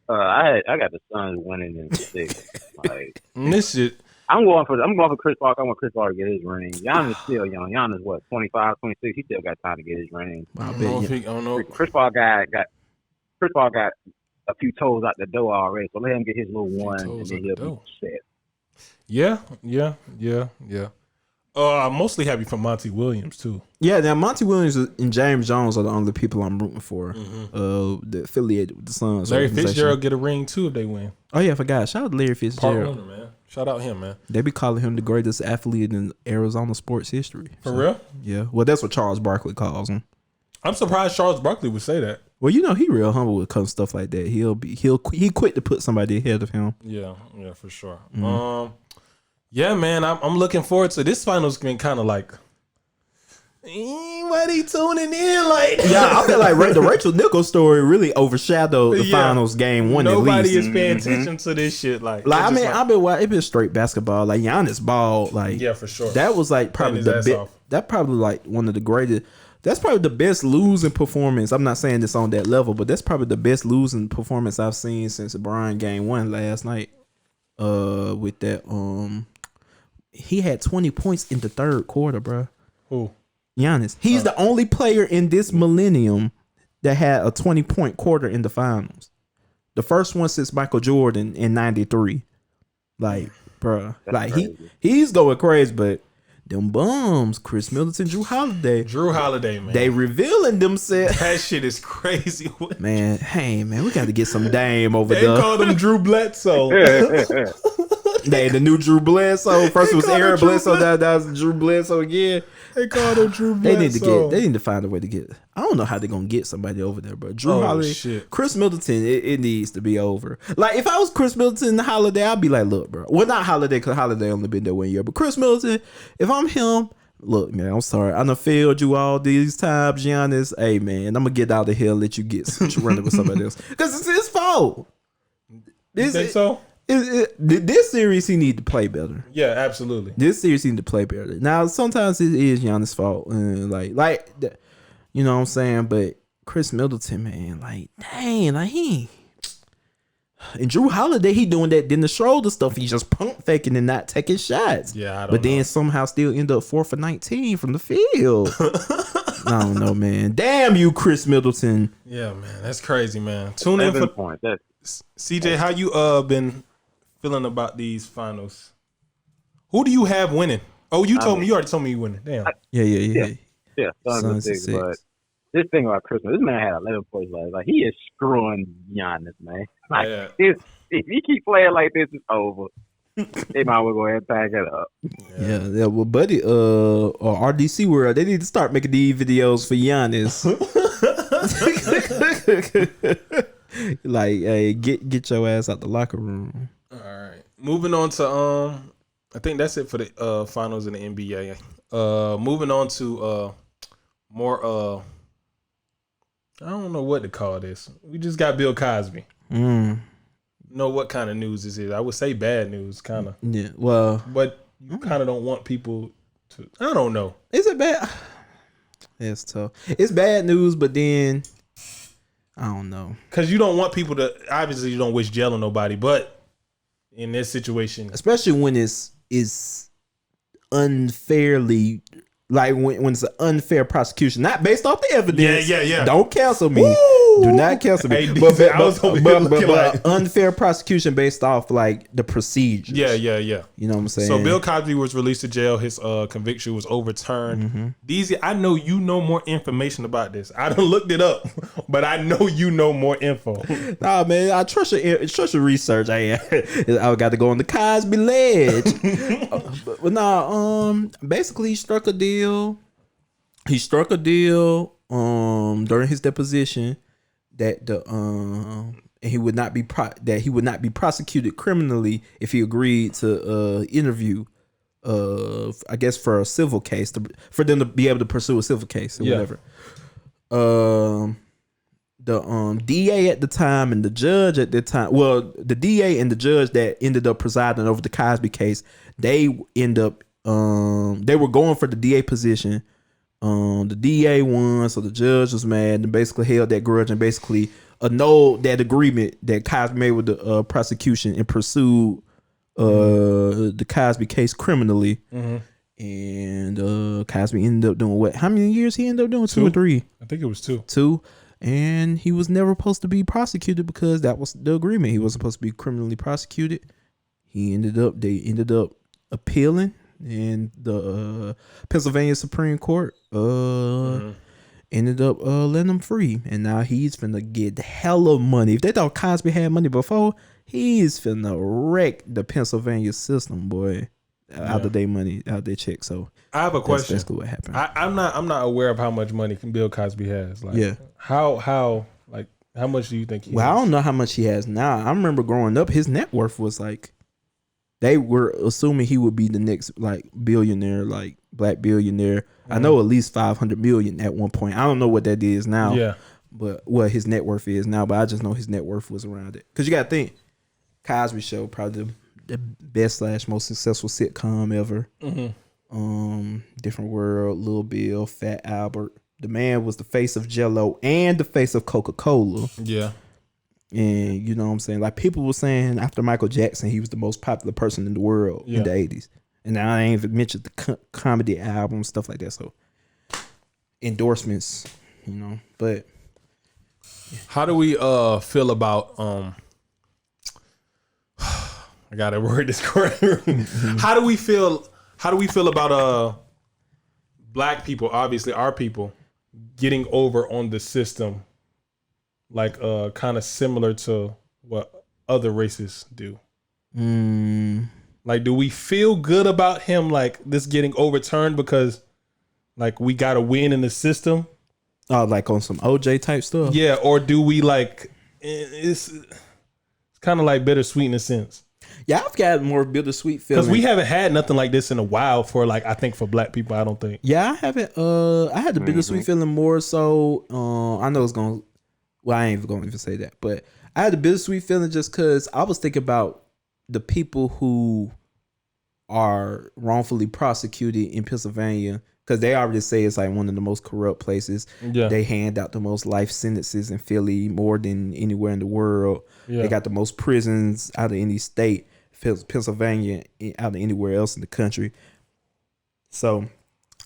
S4: I got the Suns winning in 6. Like
S1: This shit.
S4: I'm going for Chris Paul. I want Chris Paul to get his ring. Giannis still young. Giannis what 25, 26. He still got time to get his ring.
S1: I don't know.
S4: Chris Paul got a few toes out the door already. So let him get his little one, and then he'll be set.
S1: Yeah. I'm mostly happy for Monty Williams too.
S2: Yeah, now Monty Williams and James Jones are the only people I'm rooting for. The affiliated with the Suns.
S1: Larry Fitzgerald get a ring too if they win.
S2: Oh yeah, I forgot. Shout out to Larry Fitzgerald.
S1: Part winner, man. Shout out him, man.
S2: They be calling him the greatest athlete in Arizona sports history.
S1: For real?
S2: Yeah. Well, that's what Charles Barkley calls him.
S1: I'm surprised Charles Barkley would say that.
S2: Well, you know he real humble when it comes to stuff like that. He quit to put somebody ahead of him.
S1: Yeah, for sure. Yeah, man, I'm looking forward to this. Finals been kind of like, what he tuning in like?
S2: Yeah, I feel like the Rachel Nichols story really overshadowed the Finals game 1.
S1: Nobody
S2: at least.
S1: is paying attention to this shit. Like
S2: I mean, I've been watching. It been straight basketball. Like Giannis ball. Like
S1: yeah, for sure.
S2: That was like probably like one of the greatest. That's probably the best losing performance. I'm not saying this on that level, but that's probably the best losing performance I've seen since Brian game 1 last night. With that, he had 20 points in the third quarter, bro.
S1: Who?
S2: Giannis. He's the only player in this millennium that had a 20-point quarter in the finals. The first one since Michael Jordan in '93. Like, bro, like he's going crazy, but them bums, Chris Middleton, Drew Holiday.
S1: Drew Holiday, man.
S2: They revealing themselves.
S1: That shit is crazy.
S2: Man, hey, man, we got to get some Dame over
S1: They
S2: there.
S1: called him Drew Bledsoe.
S2: They the new Drew Bledsoe. First it was Aaron Bledsoe. That was Drew Bledsoe again.
S1: They called him Drew Bledsoe.
S2: They need to find a way to get. I don't know how they're gonna get somebody over there, but Drew Holiday,
S1: shit.
S2: Chris Middleton, it needs to be over. Like if I was Chris Middleton Holiday, I'd be like, look, bro. Well, not Holiday because Holiday only been there 1 year, but Chris Middleton, if I'm him, look, man, I'm sorry, I done failed you all these times, Giannis. Hey, man, I'm gonna get out of here, and let you get running with somebody else because it's his fault.
S1: You think so?
S2: This series he need to play better.
S1: Yeah, absolutely.
S2: This series he need to play better. Now sometimes it is Giannis' fault, you know what I'm saying. But Chris Middleton, man, like dang, like he and Drew Holiday, he doing that then the shoulder stuff. He just pump faking and not taking shots.
S1: Yeah, I don't
S2: but
S1: know.
S2: then somehow still end up 4 for 19 from the field. I don't know, man. Damn you, Chris Middleton.
S1: Yeah, man, that's crazy, man. Tune in
S4: 7
S1: for
S4: points. That's
S1: CJ. How you been feeling about these finals? Who do you have winning? Oh, you already told me you winning. Damn.
S2: Yeah.
S4: Suns and 6. But this thing about Christmas, this man had 11 points last. Like he is screwing Giannis, man. Like if he keep playing like this, it's over. They might well go ahead and pack it up.
S2: Yeah. Well, buddy, or RDC World, they need to start making these videos for Giannis. Like, hey, get your ass out the locker room.
S1: All right. Moving on to I think that's it for the finals in the NBA. Moving on to more I don't know what to call this. We just got Bill Cosby. Know what kind of news this is? I would say bad news, kind of.
S2: Yeah. Well,
S1: but you kind of don't want people to. I don't know.
S2: Is it bad? It's tough. It's bad news, but then I don't know.
S1: Because you don't want people to. Obviously, you don't wish jail on nobody, but in this situation,
S2: especially when it's unfairly. Like when it's an unfair prosecution, not based off the evidence.
S1: Yeah.
S2: Don't cancel me.
S1: Woo!
S2: Do not cancel me.
S1: Hey,
S2: but unfair prosecution based off like the procedures.
S1: Yeah.
S2: You know what I'm saying?
S1: So Bill Cosby was released to jail. His conviction was overturned. DZ, I know you know more information about this. I done looked it up, but I know you know more info.
S2: Nah, man, I trust your research. I got to go on the Cosby ledge. But nah, basically he struck a deal. He struck a deal during his deposition that he would not be prosecuted criminally if he agreed to interview I guess for a civil case for them to be able to pursue a civil case or whatever. The DA at the time and the judge at the time, well, the DA and the judge that ended up presiding over the Cosby case, they were going for the DA position. The DA won, so the judge was mad and basically held that grudge and basically annulled that agreement that Cosby made with the prosecution and pursued the Cosby case criminally. And Cosby ended up doing what? How many years he ended up doing? 2 or 3?
S1: I think it was 2.
S2: 2. And he was never supposed to be prosecuted because that was the agreement. He wasn't supposed to be criminally prosecuted. They ended up appealing, and the Pennsylvania Supreme Court ended up letting him free. And now he's finna get hella money. If they thought Cosby had money before, he's finna wreck the Pennsylvania system, boy. Out of their money, out their check. So
S1: I have a question.
S2: That's basically what happened.
S1: I'm not aware of how much money Bill Cosby has. Like, how much do you think he has?
S2: I don't know how much he has now. I remember growing up, his net worth was like, they were assuming he would be the next like billionaire, like black billionaire. I know at least 500 million at one point. I don't know what that is now.
S1: Yeah.
S2: But what his net worth is now, but I just know his net worth was around it. Because you got to think, Cosby Show, probably the best / most successful sitcom ever. Different World, Lil Bill, Fat Albert. The man was the face of Jell-O and the face of Coca-Cola.
S1: Yeah.
S2: And you know what I'm saying? Like people were saying after Michael Jackson, he was the most popular person in the world in the 80s. And now I ain't even mentioned the comedy album, stuff like that. So endorsements, you know. But
S1: how do we feel about I gotta word this correctly. How do we feel How do we feel about black people, obviously our people, getting over on the system, like kind of similar to what other races do? Like, do we feel good about him, like this getting overturned because like we got to win in the system?
S2: Like on some OJ type stuff.
S1: Yeah, or do we like it's kind of like bittersweet in a sense?
S2: Yeah, I've got more bittersweet feelings
S1: because we haven't had nothing like this in a while for like I think for black people. I don't think.
S2: Yeah, I haven't. I had the bittersweet feeling more so. I know it's gonna. Well, I ain't even gonna even say that, but I had the bittersweet feeling just because I was thinking about the people who are wrongfully prosecuted in Pennsylvania. Because they already say it's like one of the most corrupt places.
S1: Yeah.
S2: They hand out the most life sentences in Philly, more than anywhere in the world. Yeah. They got the most prisons out of any state, Pennsylvania, out of anywhere else in the country. So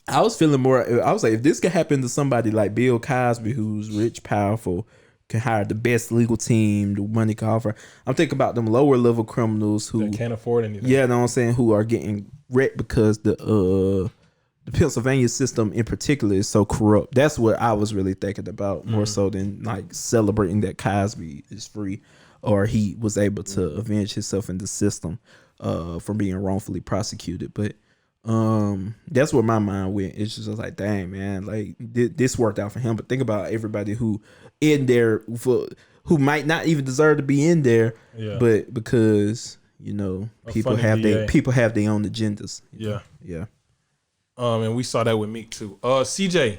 S2: I was feeling more. I was like, if this could happen to somebody like Bill Cosby, who's rich, powerful, can hire the best legal team, the money can offer. I'm thinking about them lower level criminals who
S1: can't afford anything.
S2: Yeah, you know what I'm saying? Who are getting wrecked because the Pennsylvania system in particular is so corrupt. That's what I was really thinking about more so than like celebrating that Cosby is free or he was able to avenge himself in the system from being wrongfully prosecuted. But that's where my mind went. It's just like, dang, man, like this worked out for him. But think about everybody who in there who might not even deserve to be in there, but because people have their own agendas.
S1: Yeah.
S2: Yeah.
S1: And we saw that with Meek too. CJ,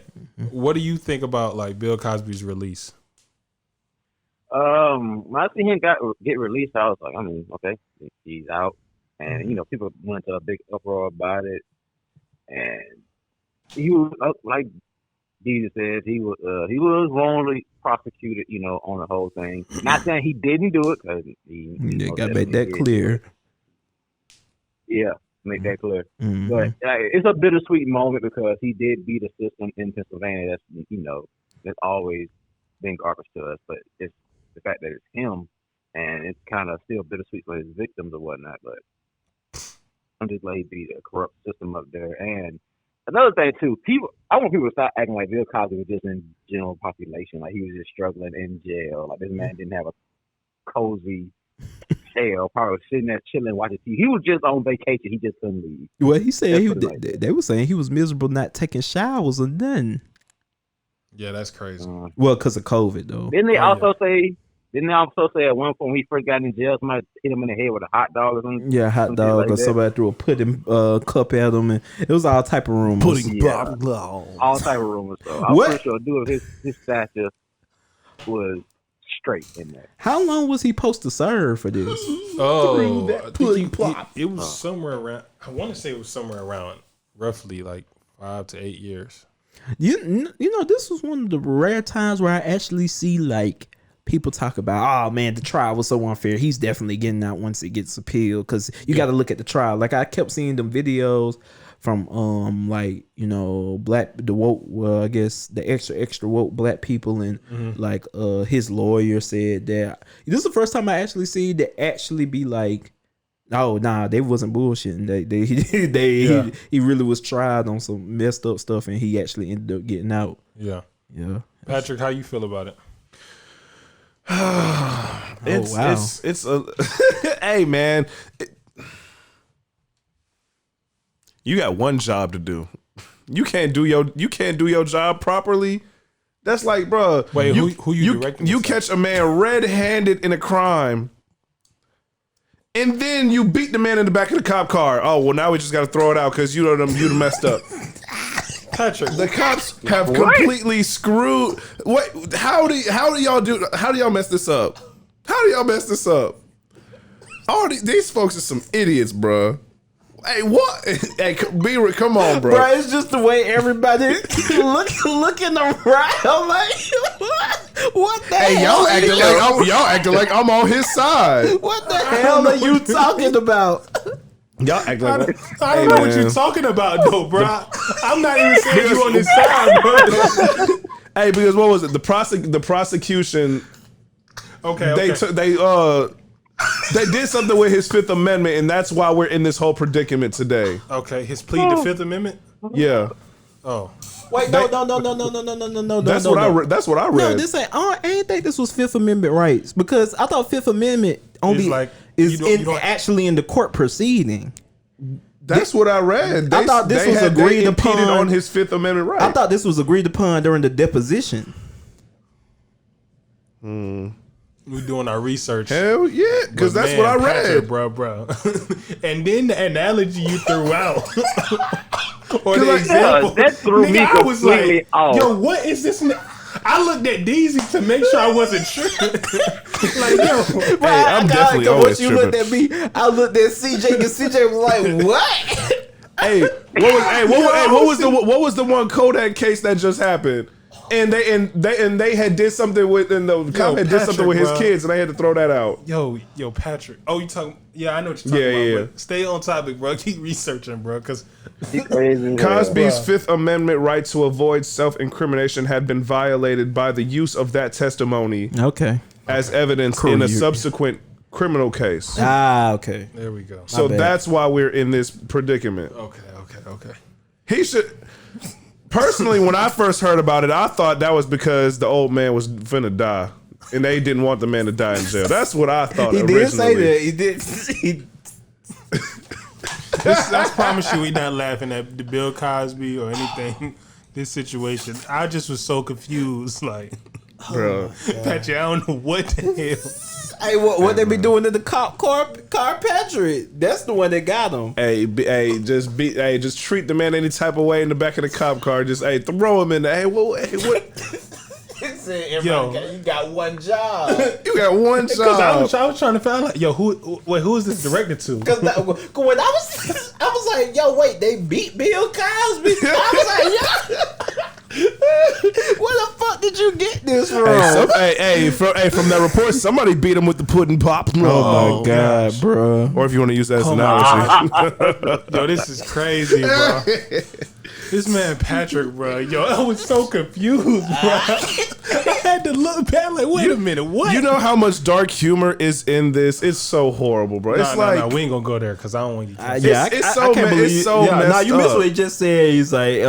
S1: what do you think about like Bill Cosby's release?
S4: When I see him get released, I was like, I mean, okay, he's out, and people went into a big uproar about it, and he was like Jesus said, he was wrongly prosecuted, on the whole thing. Not saying he didn't do it because he
S2: got to make that clear.
S4: Yeah. Make that clear.
S2: Mm-hmm.
S4: But it's a bittersweet moment because he did beat a system in Pennsylvania that's always been garbage to us. But it's the fact that it's him, and it's kind of still bittersweet for his victims or whatnot. But I'm just glad he beat a corrupt system up there. And another thing too, I want people to stop acting like Bill Cosby was just in general population, like he was just struggling in jail. Like this man didn't have a cozy jail, probably sitting there chilling, watching TV. He was just on vacation. He just couldn't leave.
S2: Well, he said they were saying he was miserable not taking showers or nothing.
S1: Yeah, that's crazy.
S2: Well, because of COVID, though.
S4: Didn't they also say at one point when he first got in jail, somebody hit him in the head with a hot dog or something?
S2: Yeah, hot dog, like or somebody threw a pudding cup at him, and it was all type of rumors.
S3: Pudding
S4: all type of rumors. So I'm pretty sure dude his stature was straight in there.
S2: How long was he supposed to serve for this?
S1: It was somewhere around. I want to say it was somewhere around roughly like 5 to 8 years.
S2: You know, this was one of the rare times where I actually see like people talk about, oh man, the trial was so unfair. He's definitely getting out once it gets appealed, because you got to look at the trial. Like I kept seeing them videos from the woke, I guess the extra woke black people, and like his lawyer said that this is the first time I actually see that actually be like, oh nah, they wasn't bullshitting. He really was tried on some messed up stuff, and he actually ended up getting out.
S1: Yeah.
S2: Patrick,
S1: how you feel about it?
S3: It's a hey man. You got one job to do. You can't do your job properly. That's like, bro.
S1: Wait, who you directing?
S3: You catch a man red-handed in a crime, and then you beat the man in the back of the cop car. Oh well, now we just got to throw it out because you messed up.
S1: Patrick,
S3: the cops have completely screwed. What? How do y'all mess this up? How do y'all mess this up? All these folks are some idiots, bro. Hey, what? Hey, come on, bro.
S2: Bro, it's just the way everybody looking around. Like, what the hell?
S3: Y'all acting like I'm on his side.
S2: What the hell are you talking about?
S3: Y'all act like
S1: I don't know what you're talking about, though, bro. I'm not even saying you on this side, bro.
S3: Hey, because what was it? The prosecution.
S1: Okay.
S3: They did something with his Fifth Amendment, and that's why we're in this whole predicament today.
S1: Okay, his plea to Fifth Amendment.
S3: Yeah.
S1: Oh,
S2: Wait, no.
S3: That's what I read. That's what I read.
S2: No, this ain't. I ain't think this was Fifth Amendment rights because I thought Fifth Amendment only actually in the court proceeding.
S3: That's what I read.
S2: I thought this was agreed upon
S3: on his Fifth Amendment right.
S2: I thought this was agreed upon during the deposition.
S1: we doing our research.
S3: Hell yeah, because that's what I read,
S1: bro. And then the analogy you threw out, or the example,
S4: that threw me completely off.
S1: Yo, what is this? I looked at Deezy to make sure I wasn't tripping. Like, yo,
S3: hey, I'm definitely always tripping.
S2: Looked at me, I looked at CJ, and CJ was like, "What?"
S3: What was the one Kodak case that just happened? And they had did something with the cop had did something with his kids, and they had to throw that out.
S1: Yo, Patrick. Oh, you talking? Yeah, I know what you're talking about. But stay on topic, bro. Keep researching, bro, because
S3: Cosby's Fifth Amendment right to avoid self-incrimination had been violated by the use of that testimony.
S2: Okay.
S3: As evidence in a subsequent criminal case.
S2: Okay.
S1: There we go.
S3: So that's why we're in this predicament.
S1: Okay.
S3: He should. Personally, when I first heard about it, I thought that was because the old man was finna die, and they didn't want the man to die in jail. That's what I thought.
S2: He
S3: originally.
S2: did say that. He did.
S1: I promise you, we not laughing at the Bill Cosby or anything. This situation, I just was so confused. Like,
S3: bro,
S1: Patrick, I don't know what the hell.
S2: Hey, what they be doing in the cop car, Patrick? That's the one that got him.
S3: Just treat the man any type of way in the back of the cop car. Just throw him in there. What?
S2: You got one job.
S3: You got one job.
S1: I was trying to find out, who is this directed to?
S2: Because when I was like, yo, wait, they beat Bill Cosby. I was like, yo. Where the fuck did you get this from?
S3: From that report, somebody beat him with the pudding pop.
S2: Oh my god,
S1: gosh.
S2: bro!
S3: Or if you want to use that as an analogy.
S1: Yo, this is crazy, bro. This man Patrick, bro. Yo, I was so confused, bro. I had to look back like, wait a minute, what?
S3: You know how much dark humor is in this? It's so horrible, bro.
S1: No, we ain't gonna go there because I don't want you.
S2: I can't believe
S3: it's so messed
S2: up. You missed what he just said. He's like,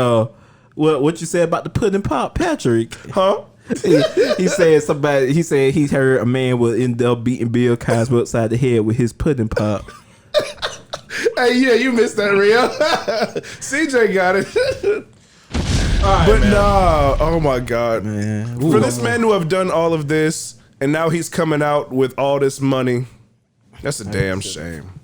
S2: what you said about the pudding pop, Patrick?
S3: Huh?
S2: He said somebody. He said he heard a man will end up beating Bill Cosby upside the head with his pudding pop.
S3: Hey, yeah, you missed that, Rio. CJ got it.
S1: Right,
S3: but
S1: man.
S3: nah, oh my god,
S2: Man.
S3: For this man to have done all of this and now he's coming out with all this money, that's a damn shame.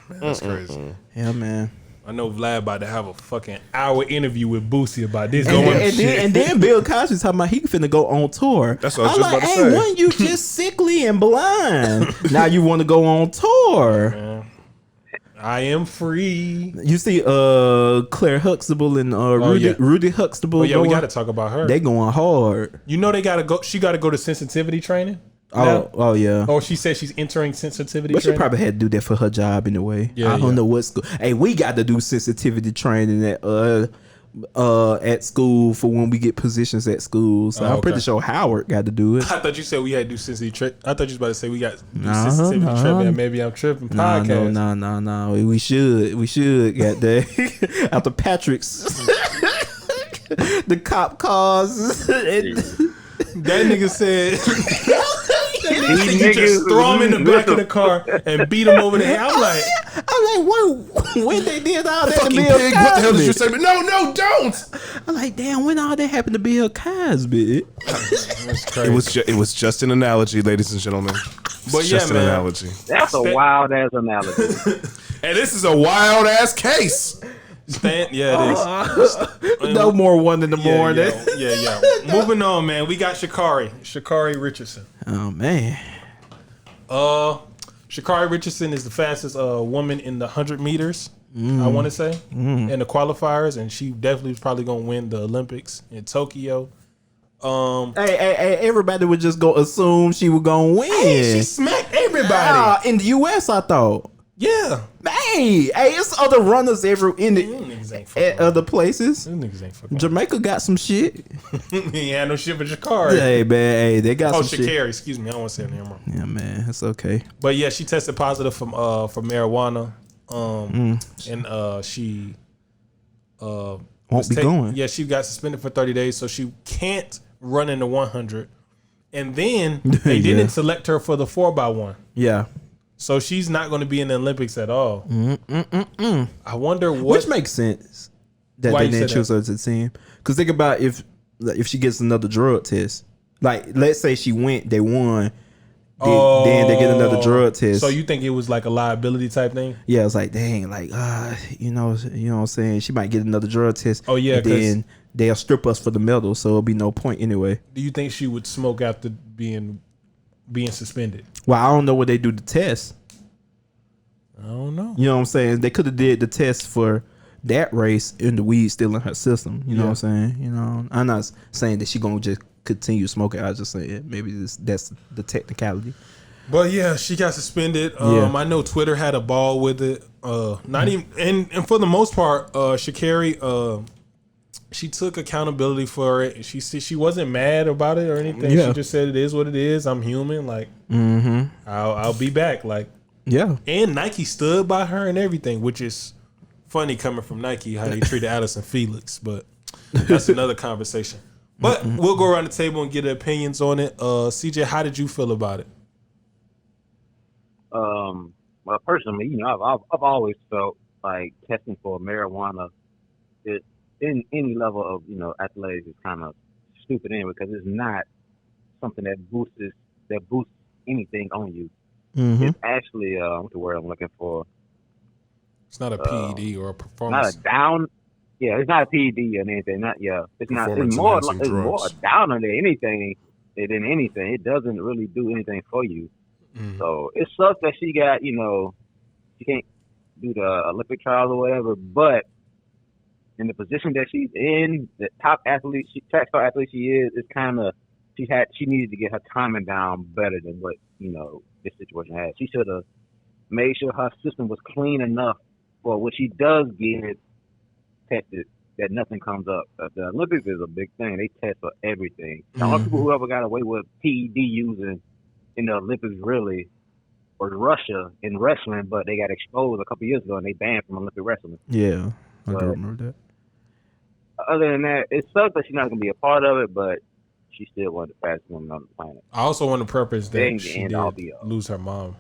S1: Man, that's crazy.
S2: Yeah, man.
S1: I know Vlad about to have a fucking hour interview with Boosie about this.
S2: And then Bill Cosby talking about he finna go on tour.
S3: That's what I was just about to say.
S2: Wasn't you just sickly and blind? Now you want to go on tour.
S1: Man. I am free.
S2: You see Claire Huxtable and Rudy Huxtable.
S1: Oh yeah, we got to talk about her.
S2: They going hard.
S1: You know they got to go. She got to go to sensitivity training.
S2: Oh yeah.
S1: Oh, she said she's entering sensitivity
S2: But
S1: training.
S2: she probably had to do that for her job anyway.
S1: Yeah,
S2: I don't know what school. Hey, we got to do sensitivity training at school for when we get positions at school. So I'm pretty sure Howard got to do it.
S1: I thought you said we had to do sensitivity. I thought you was about to say we got to do sensitivity training. Maybe I'm tripping. Podcast.
S2: No. We should get that after Patrick's the cop cars.
S1: That nigga said. Just throw him in the back of the car and beat him over the head. I'm like,
S2: when they did all that to
S3: fucking
S2: Bill
S3: pig,
S2: Cosby?
S3: what the hell did you say? No, don't.
S2: I'm like, damn, when all that happened to Bill Cosby?
S1: that's crazy.
S3: It was just an analogy, ladies and gentlemen.
S1: But
S3: just an analogy.
S4: That's a wild ass analogy.
S3: And this is a wild ass case.
S1: Yeah, it is.
S2: No more 1 in the morning.
S1: Yeah. Moving on, man. We got Sha'Carri Richardson.
S2: Oh man.
S1: Sha'Carri Richardson is the fastest woman in the 100 meters. I want to say in the qualifiers, and she definitely is probably gonna win the Olympics in Tokyo.
S2: Hey, everybody would just go assume she was gonna win.
S1: Hey, she smacked everybody
S2: in the U.S. I thought.
S1: Yeah.
S2: Hey, it's other runners in the
S1: niggas ain't fucking
S2: at other places.
S1: Them niggas ain't fucking.
S2: Jamaica got some shit.
S1: He had no shit for Shakari.
S2: Hey man, hey, they got some shit.
S1: Shakari, excuse me. I don't want to say her name wrong.
S2: Yeah, man, it's okay.
S1: But yeah, she tested positive for marijuana. And she
S2: Won't be going.
S1: Yeah, she got suspended for 30 days, so she can't run in the 100. And then they didn't select her for the 4x1.
S2: Yeah.
S1: So she's not going to be in the Olympics at all. I wonder what.
S2: Which makes sense that
S1: Why
S2: they
S1: you
S2: didn't
S1: said
S2: choose her to the team. Because think about if she gets another drug test. Like, let's say she went, they won. Then they get another drug test.
S1: So you think it was like a liability type thing?
S2: Yeah, it's like, dang, like, you know what I'm saying? She might get another drug test.
S1: Oh, yeah,
S2: and then they'll strip us for the medal, so it'll be no point anyway.
S1: Do you think she would smoke after being suspended?
S2: Well, I don't know what they do the test.
S1: I don't know.
S2: You know what I'm saying? They could have did the test for that race and the weed still in her system. You know what I'm saying? You know, I'm not saying that she gonna just continue smoking. I was just saying maybe that's the technicality.
S1: But yeah, she got suspended. I know Twitter had a ball with it. Not even and for the most part, Sha'Carri, she took accountability for it. She wasn't mad about it or anything.
S2: Yeah.
S1: She just said it is what it is. I'm human. Like I'll be back. Like and Nike stood by her and everything, which is funny coming from Nike how they treated Addison Felix. But that's another conversation. But we'll go around the table and get opinions on it. CJ, how did you feel about it?
S4: Well, personally, you know, I've always felt like testing for marijuana in any level of, you know, athletics is kind of stupid anyway, because it's not something that boosts anything on you. It's actually what's the word I'm looking for?
S1: It's not a PED or a performance.
S4: Not a down. Yeah, it's not a PED or anything. It's not. It's more a downer than anything. It doesn't really do anything for you. So it sucks that she got, you know, she can't do the Olympic trials or whatever. But in the position that she's in, the top athlete, track star athlete she is, it's kind of she needed to get her timing down better than what, you know, this situation has. She should have made sure her system was clean enough for when she does get tested that nothing comes up. The Olympics is a big thing. They test for everything. The only people who ever got away with PED using in the Olympics really was Russia in wrestling, but they got exposed a couple years ago and they banned from Olympic wrestling.
S2: Yeah, I do remember that.
S4: Other than that, it sucks that she's not going to be a part of it, but she's still one of the fastest women on the planet.
S1: I also want to purpose that she did lose her mom.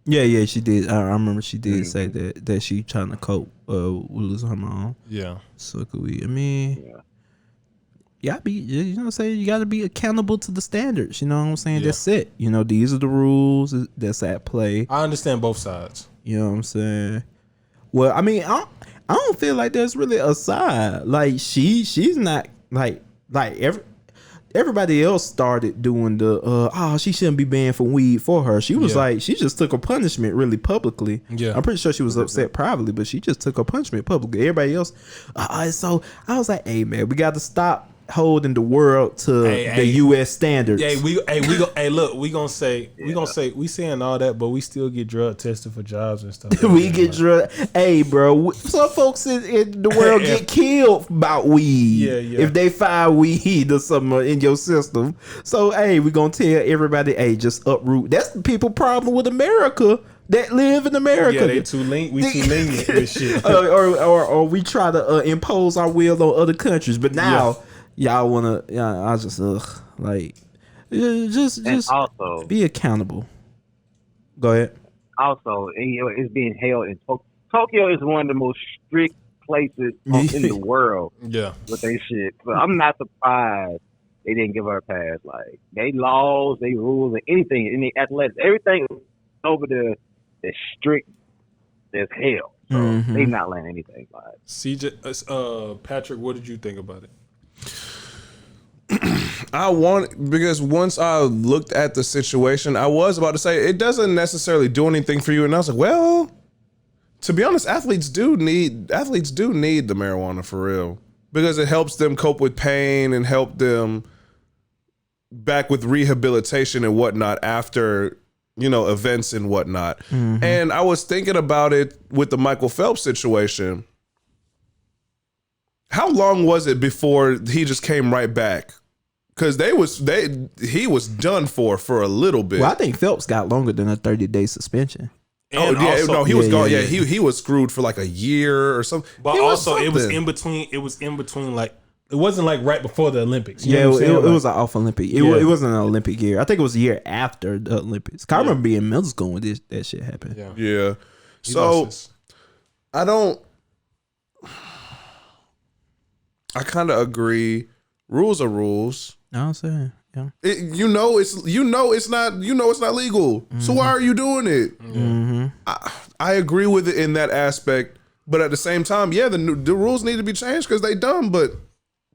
S2: Yeah, she did. I remember she did say that she trying to cope with losing her mom. Yeah. So could we? I mean, you know what I'm saying? You got to be accountable to the standards. You know what I'm saying? Yeah. That's it. You know, these are the rules that's at play.
S1: I understand both sides.
S2: You know what I'm saying? Well, I mean, I don't feel like there's really a side. Like she's not like everybody else started doing the she shouldn't be banned from weed for her. She was like, she just took a punishment really publicly. Yeah, I'm pretty sure she was upset privately, but she just took a punishment publicly. Everybody else, so I was like, hey man, we got to stop holding the world to the U.S. standards.
S1: We saying all that, but we still get drug tested for jobs and stuff.
S2: We get drug. Hey, bro, some folks in the world get killed about weed. Yeah. If they find weed or something in your system. So, hey, we gonna tell everybody, hey, just uproot. That's the people problem with America. That live in America.
S1: Yeah, we too lenient with shit.
S2: or we try to impose our will on other countries, but now. Y'all wanna? Yeah, I just just
S4: also
S2: be accountable. Go ahead.
S4: Also, it's being held in Tokyo. Tokyo is one of the most strict places in the world. Yeah, with their shit. So I'm not surprised they didn't give her a pass. Like they laws, they rules, and anything in the athletics, everything over there is strict as hell. So they not letting anything slide.
S1: CJ, Patrick, what did you think about it?
S3: Because once I looked at the situation, I was about to say it doesn't necessarily do anything for you, and I was like, well, to be honest, athletes do need the marijuana for real, because it helps them cope with pain and help them back with rehabilitation and whatnot after, you know, events and whatnot. And I was thinking about it with the Michael Phelps situation. How long was it before he just came right back? Because he was done for a little bit.
S2: Well, I think Phelps got longer than a 30-day suspension.
S1: And
S3: He was gone.
S2: yeah.
S3: He was screwed for like a year or something.
S1: But
S3: He
S1: also, it was
S3: something.
S1: in between. It was in between. Like it wasn't like right before the Olympics. You
S2: Yeah,
S1: know what I'm saying?
S2: it was an off Olympic. It
S1: Yeah.
S2: wasn't an Olympic year. I think it was a year after the Olympics. I remember being in middle school when that shit happened.
S1: Yeah.
S3: Yeah.
S1: He
S3: So
S1: lost
S3: I kind of agree. Rules are rules.
S2: You know what I'm saying? Yeah.
S3: It's not legal. So why are you doing it?
S2: Mm-hmm.
S3: I agree with it in that aspect, but at the same time, yeah, the rules need to be changed because they dumb. But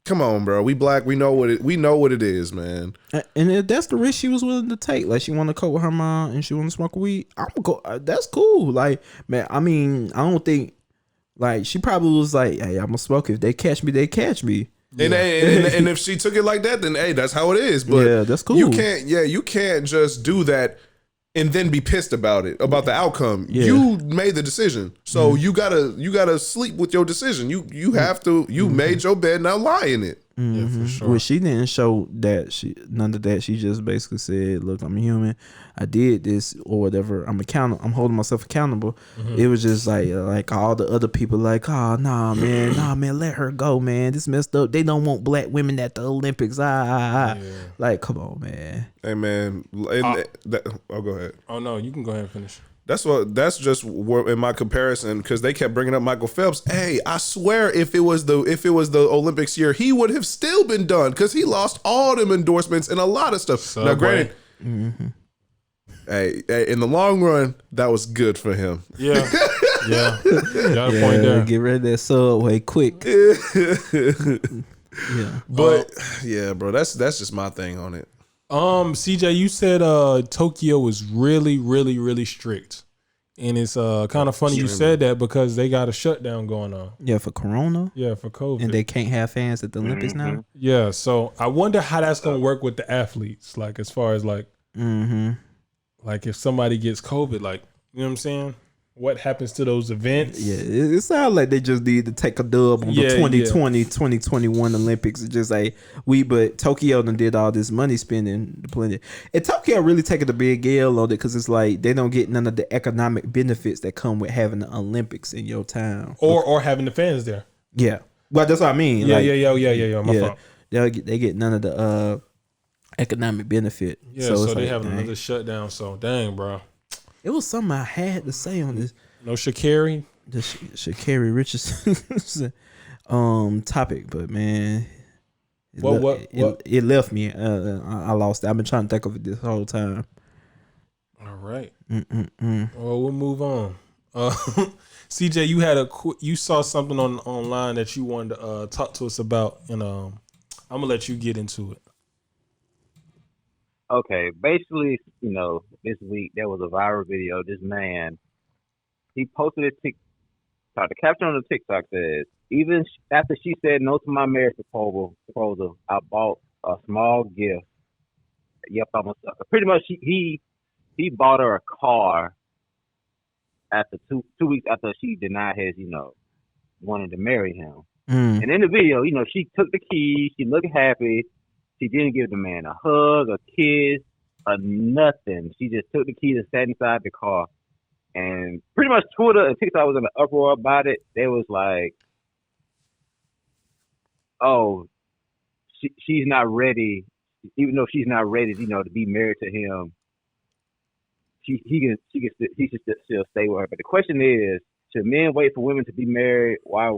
S3: come on, bro, we black, we know what it is, man.
S2: And if that's the risk she was willing to take, like she want to cope with her mom and she want to smoke weed, that's cool. Like, man, I mean, I don't think like she probably was like, hey, I'm gonna smoke. If they catch me, they catch me.
S3: And if she took it like that, then hey, that's how it is. But
S2: yeah, that's cool.
S3: You can't just do that and then be pissed about the outcome.
S2: Yeah.
S3: You made the decision, so you gotta sleep with your decision. You have to. You made your bed, now lie in it.
S1: Yeah, for sure.
S2: Well, she didn't show that none of that. She just basically said, "Look, I'm human. I did this or whatever. I'm I'm holding myself accountable." It was just like all the other people, like, "Oh nah, man, let her go, man. This messed up. They don't want black women at the Olympics. Like, come on, man."
S3: Hey man, go ahead.
S1: Oh no, you can go ahead and finish.
S3: That's just in my comparison because they kept bringing up Michael Phelps. Hey, I swear if it was the Olympics year, he would have still been done because he lost all them endorsements and a lot of stuff. Now, granted, hey, in the long run, that was good for him.
S1: Yeah, yeah, got a point there.
S2: Get rid of that Subway quick. Yeah,
S3: But yeah, bro, that's just my thing on it.
S1: CJ, you said Tokyo was really, really, really strict, and it's kind of funny you said that because they got a shutdown going on.
S2: Yeah, for Corona.
S1: Yeah, for COVID,
S2: And they can't have fans at the Olympics now.
S1: yeah. So I wonder how that's gonna work with the athletes, like as far as like if somebody gets COVID, like you know what I'm saying. What happens to those events?
S2: Yeah, it sounds like they just need to take a dub on the 2020, 2021 Olympics. It's just like but Tokyo done did all this money spending. Plenty. And Tokyo really taking a big L on it because it's like they don't get none of the economic benefits that come with having the Olympics in your town.
S1: Or having the fans there.
S2: Yeah. Well, that's what I mean.
S1: Yeah. My fault.
S2: They get none of the economic benefit.
S1: Yeah, so they have another shutdown. So dang, bro.
S2: It was something I had to say on this.
S1: No Sha'Carri.
S2: The Sha'Carri Richardson topic, but man, it left me. I lost it. I've been trying to think of it this whole time.
S1: All right. Well, we'll move on. CJ, you saw something online that you wanted to talk to us about, and I'm gonna let you get into it.
S4: Okay, basically, this week there was a viral video. This man, he posted a TikTok. The caption on the TikTok says, "Even after she said no to my marriage proposal, I bought a small gift." Yep, I'm a sucker. Pretty much, he bought her a car after two weeks after she denied his, wanting to marry him. And in the video, she took the keys. She looked happy. She didn't give the man a hug, a kiss, or nothing. She just took the keys and sat inside the car. And pretty much Twitter and TikTok was in an uproar about it. They was like, "Oh, she's not ready." Even though she's not ready, to be married to him, she should still stay with her. But the question is, should men wait for women to be married? Why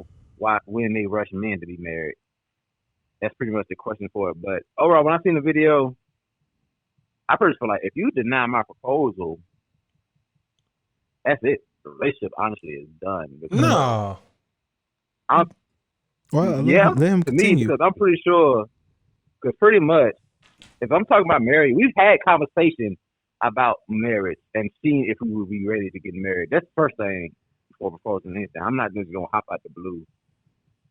S4: when they rush men to be married? That's pretty much the question for it. But overall, when I seen the video, I first feel like if you deny my proposal, that's it. The relationship, honestly, is done.
S1: No.
S2: Well,
S4: yeah,
S2: let him
S4: to me,
S2: continue.
S4: because I'm pretty sure, because pretty much, if I'm talking about marriage, we've had conversations about marriage and seeing if we would be ready to get married. That's the first thing before proposing anything. I'm not just going to hop out the blue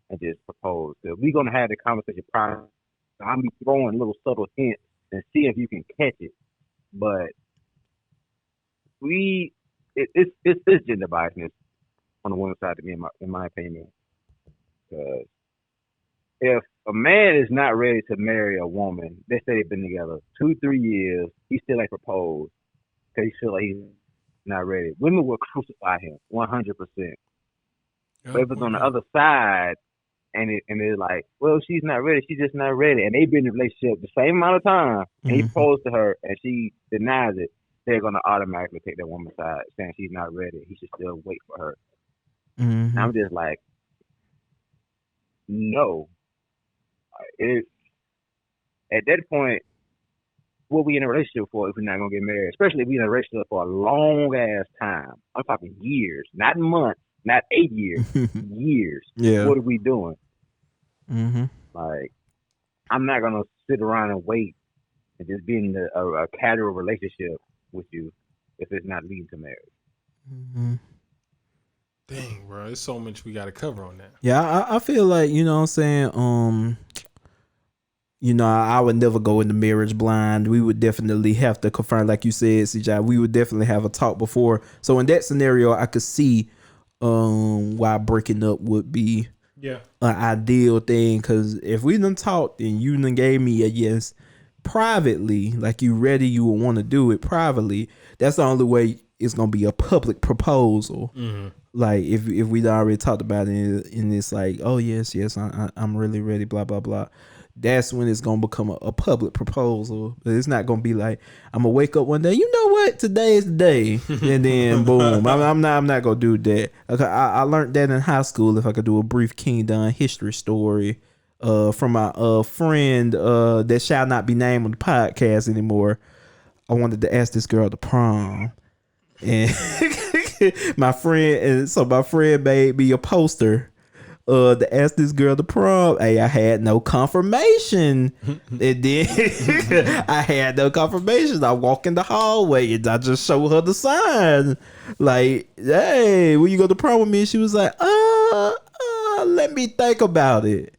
S4: and just propose. So if we're going to have the conversation prior, I'm be throwing little subtle hints and see if you can catch it. But it's gender biasness on the women's side to me, in my opinion. Because if a man is not ready to marry a woman, they say they've been together 2-3 years, he still ain't proposed because he feel like he's not ready. Women will crucify him 100%. But if it's on the other side, and they're like, well, she's not ready, she's just not ready, and they've been in a relationship the same amount of time, and he proposed to her, and she denies it, they're gonna automatically take that woman's side, saying she's not ready. He should still wait for her. And I'm just like, no. At that point, what we in a relationship for if we're not gonna get married? Especially if we in a relationship for a long ass time. I'm talking years, not months, not 8 years, years.
S2: Yeah.
S4: What are we doing?
S2: Mm-hmm.
S4: Like, I'm not gonna sit around and wait and just be in a casual relationship with you if it's not leading to marriage.
S2: Mm-hmm.
S1: Dang, bro, there's so much we got to cover on that.
S2: Yeah, I feel like, you know what I'm saying, you know, I would never go into marriage blind. We would definitely have to confirm, like you said, CJ, we would definitely have a talk before. So in that scenario, I could see why breaking up would be an ideal thing. Because if we done talked and you done gave me a yes privately, like you ready, you would want to do it privately, that's the only way it's going to be a public proposal. Mm-hmm. Like if we already talked about it and it's like, oh yes, I'm really ready, blah blah blah. That's when it's gonna become a public proposal. It's not gonna be like I'm gonna wake up one day, you know what, today is the day, and then boom. I'm not gonna do that. Okay, I learned that in high school. If I could do a brief Kingdom history story, from my friend that shall not be named on the podcast anymore. I wanted to ask this girl to prom, and my friend made me a poster to ask this girl to prom. Hey, I had no confirmation. And then I had no confirmation. I walk in the hallway and I just show her the sign. Like, hey, will you go to prom with me? And she was like, let me think about it.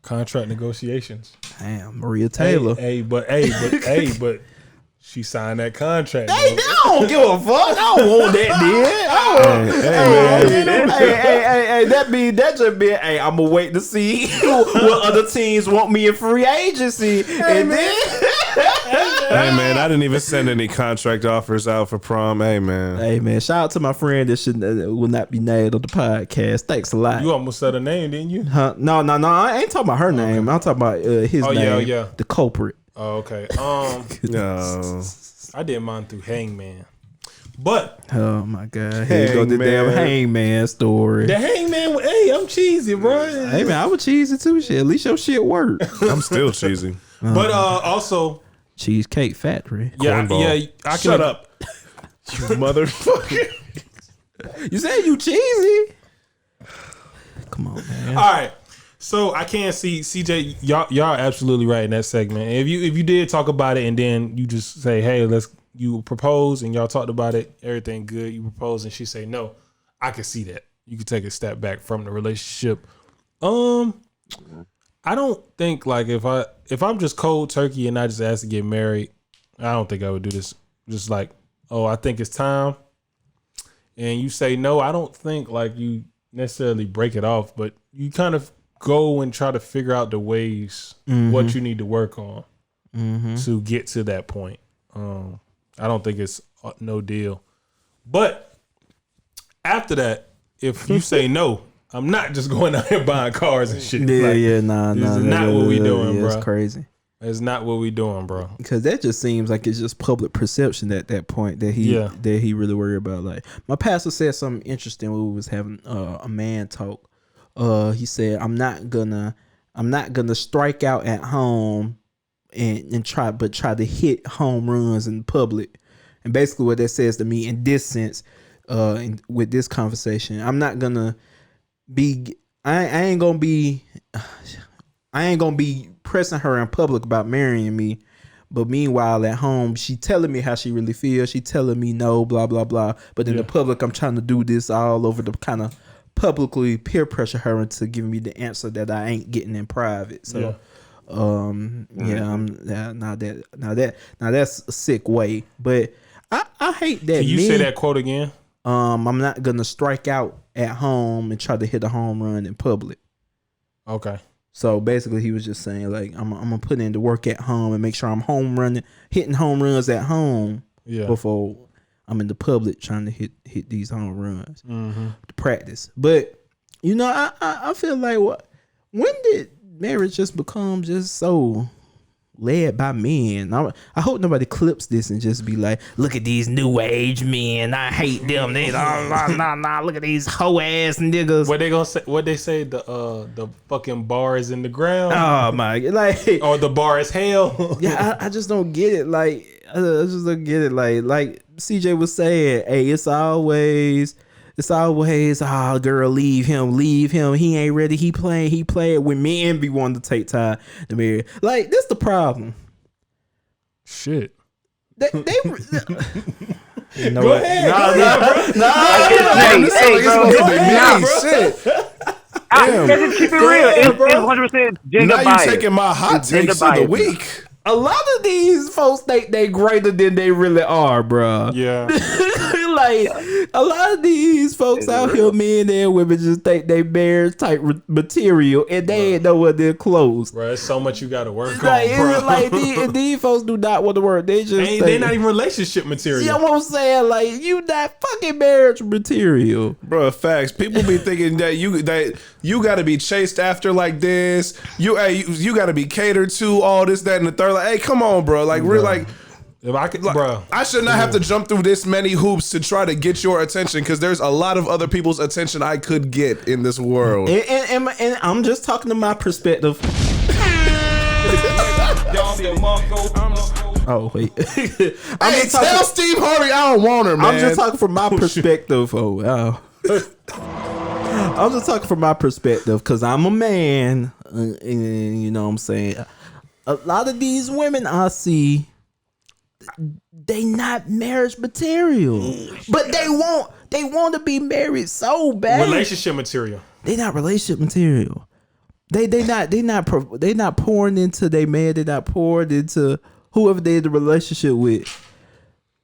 S1: Contract negotiations.
S2: Damn, Maria Taylor.
S1: But she signed that contract.
S2: Hey, I don't give a fuck. I don't want that, dude. That just be. Hey, I'm gonna wait to see what other teams want me in free agency, and then.
S3: Hey man, I didn't even send any contract offers out for prom. Hey man,
S2: shout out to my friend that will not be named on the podcast. Thanks a lot.
S1: You almost said a name, didn't you?
S2: Huh? No, I ain't talking about her name. I'm talking about his name.
S1: Yeah.
S2: The culprit.
S1: Oh, okay.
S3: no.
S1: I did mine through Hangman. But
S2: oh my god, here you go the damn Hangman story.
S1: The Hangman, hey, I'm cheesy, bro.
S2: Hey man, I was cheesy too. Shit, at least your shit worked.
S3: I'm still cheesy.
S1: But also
S2: Cheesecake Factory.
S1: Yeah. I can
S3: shut up, you motherfucker.
S2: You said you cheesy. Come on, man.
S1: All right. So I can't see CJ. Y'all absolutely right in that segment. If you did talk about it and then you just say, hey, you propose and y'all talked about it, everything good. You propose and she say no. I can see that. You could take a step back from the relationship. I don't think like if I'm just cold turkey and I just ask to get married, I don't think I would do this. Just like, oh, I think it's time, and you say no. I don't think like you necessarily break it off, but you kind of go and try to figure out the ways what you need to work on to get to that point. I don't think it's no deal. But after that, if you say no, I'm not just going out here buying cars and shit.
S2: Nah.
S1: This is not what we doing, bro.
S2: That's crazy.
S1: That's not what we doing, bro.
S2: Because that just seems like it's just public perception at that point that he really worried about. Like my pastor said something interesting when we was having a man talk. He said, I'm not gonna strike out at home and try to hit home runs in public. And basically what that says to me in this sense, with this conversation, I'm not gonna be I ain't gonna be pressing her in public about marrying me. But meanwhile, at home, she telling me how she really feels. She telling me no, blah, blah, blah. But in the public, I'm trying to do this all over the kind of publicly peer pressure her into giving me the answer that I ain't getting in private. So, now that's a sick way. But I hate that.
S1: Can you say that quote again?
S2: I'm not gonna strike out at home and try to hit a home run in public.
S1: Okay.
S2: So basically, he was just saying like, I'm gonna put in the work at home and make sure I'm hitting home runs at home before I'm in the public trying to hit these home runs to practice. But you know, I feel like when did marriage just become just so led by men? I hope nobody clips this and just be like, look at these new age men. I hate them. They nah. Look at these hoe ass niggas.
S1: What they gonna say? What they say? The fucking bar is in the ground.
S2: Oh my, like,
S1: or the bar is hell.
S2: Yeah, I just don't get it. Like, I just don't get it. Like CJ was saying, hey, it's always, girl, leave him. He ain't ready. He playing when men be wanting to take time to marry. Like, this the problem.
S1: Shit.
S2: They you know
S1: Go
S2: what?
S1: ahead.
S3: Shit.
S4: Keep it real. It's 100% gender
S3: Now
S4: bias.
S3: you taking my hot
S4: It's gender
S3: takes of the
S4: bias.
S3: week.
S2: A lot of these folks think they greater than they really are, bruh.
S1: Yeah.
S2: Like, a lot of these folks out here, men and women, just think they marriage type material, and they ain't know what they're close.
S1: Bro, there's so much you got to work
S2: Like,
S1: on, bro.
S2: it's like these folks do not want to work. They just
S1: They not even relationship material.
S2: You know what I'm saying? Like, you not fucking marriage material.
S3: Bro, facts. People be thinking that you got to be chased after like this. You got to be catered to, all this, that, and the third. Like, hey, come on, bro. Like, we're like.
S1: If I could, bro,
S3: I should not have to jump through this many hoops to try to get your attention, because there's a lot of other people's attention I could get in this world.
S2: And I'm just talking to my perspective. Oh wait,
S3: Tell Steve Harvey I don't want her, man.
S2: I'm just talking from my perspective. Oh wow. I'm just talking from my perspective because I'm a man, and you know what I'm saying. A lot of these women I see, they not marriage material, but they want to be married so bad.
S1: relationship material.
S2: They not relationship material. They not pouring into their man. They not pouring into whoever they in the relationship with.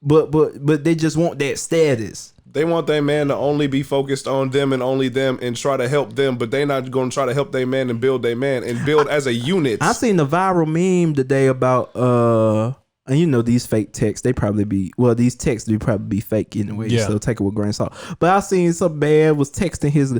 S2: But they just want that status.
S3: They want their man to only be focused on them and only them and try to help them, but they not going to try to help their man and build their man and build as a unit.
S2: I seen a viral meme today about and you know these fake texts, these texts do probably be fake anyway, so take it with a grain of salt. But I seen some man was texting his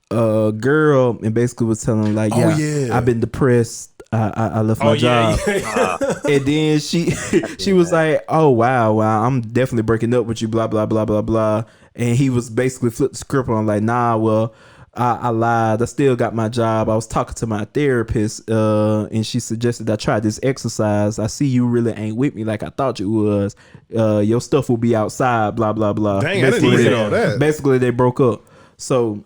S2: girl and basically was telling her like, I've been depressed. I left my job. And then she was like, oh wow, I'm definitely breaking up with you, blah blah blah blah blah. And he was basically flipped the script on like, nah, well, I lied. I still got my job. I was talking to my therapist, and she suggested I try this exercise. I see you really ain't with me like I thought you was. Your stuff will be outside, blah blah blah.
S3: Dang, I didn't even read all that.
S2: Basically, they broke up. So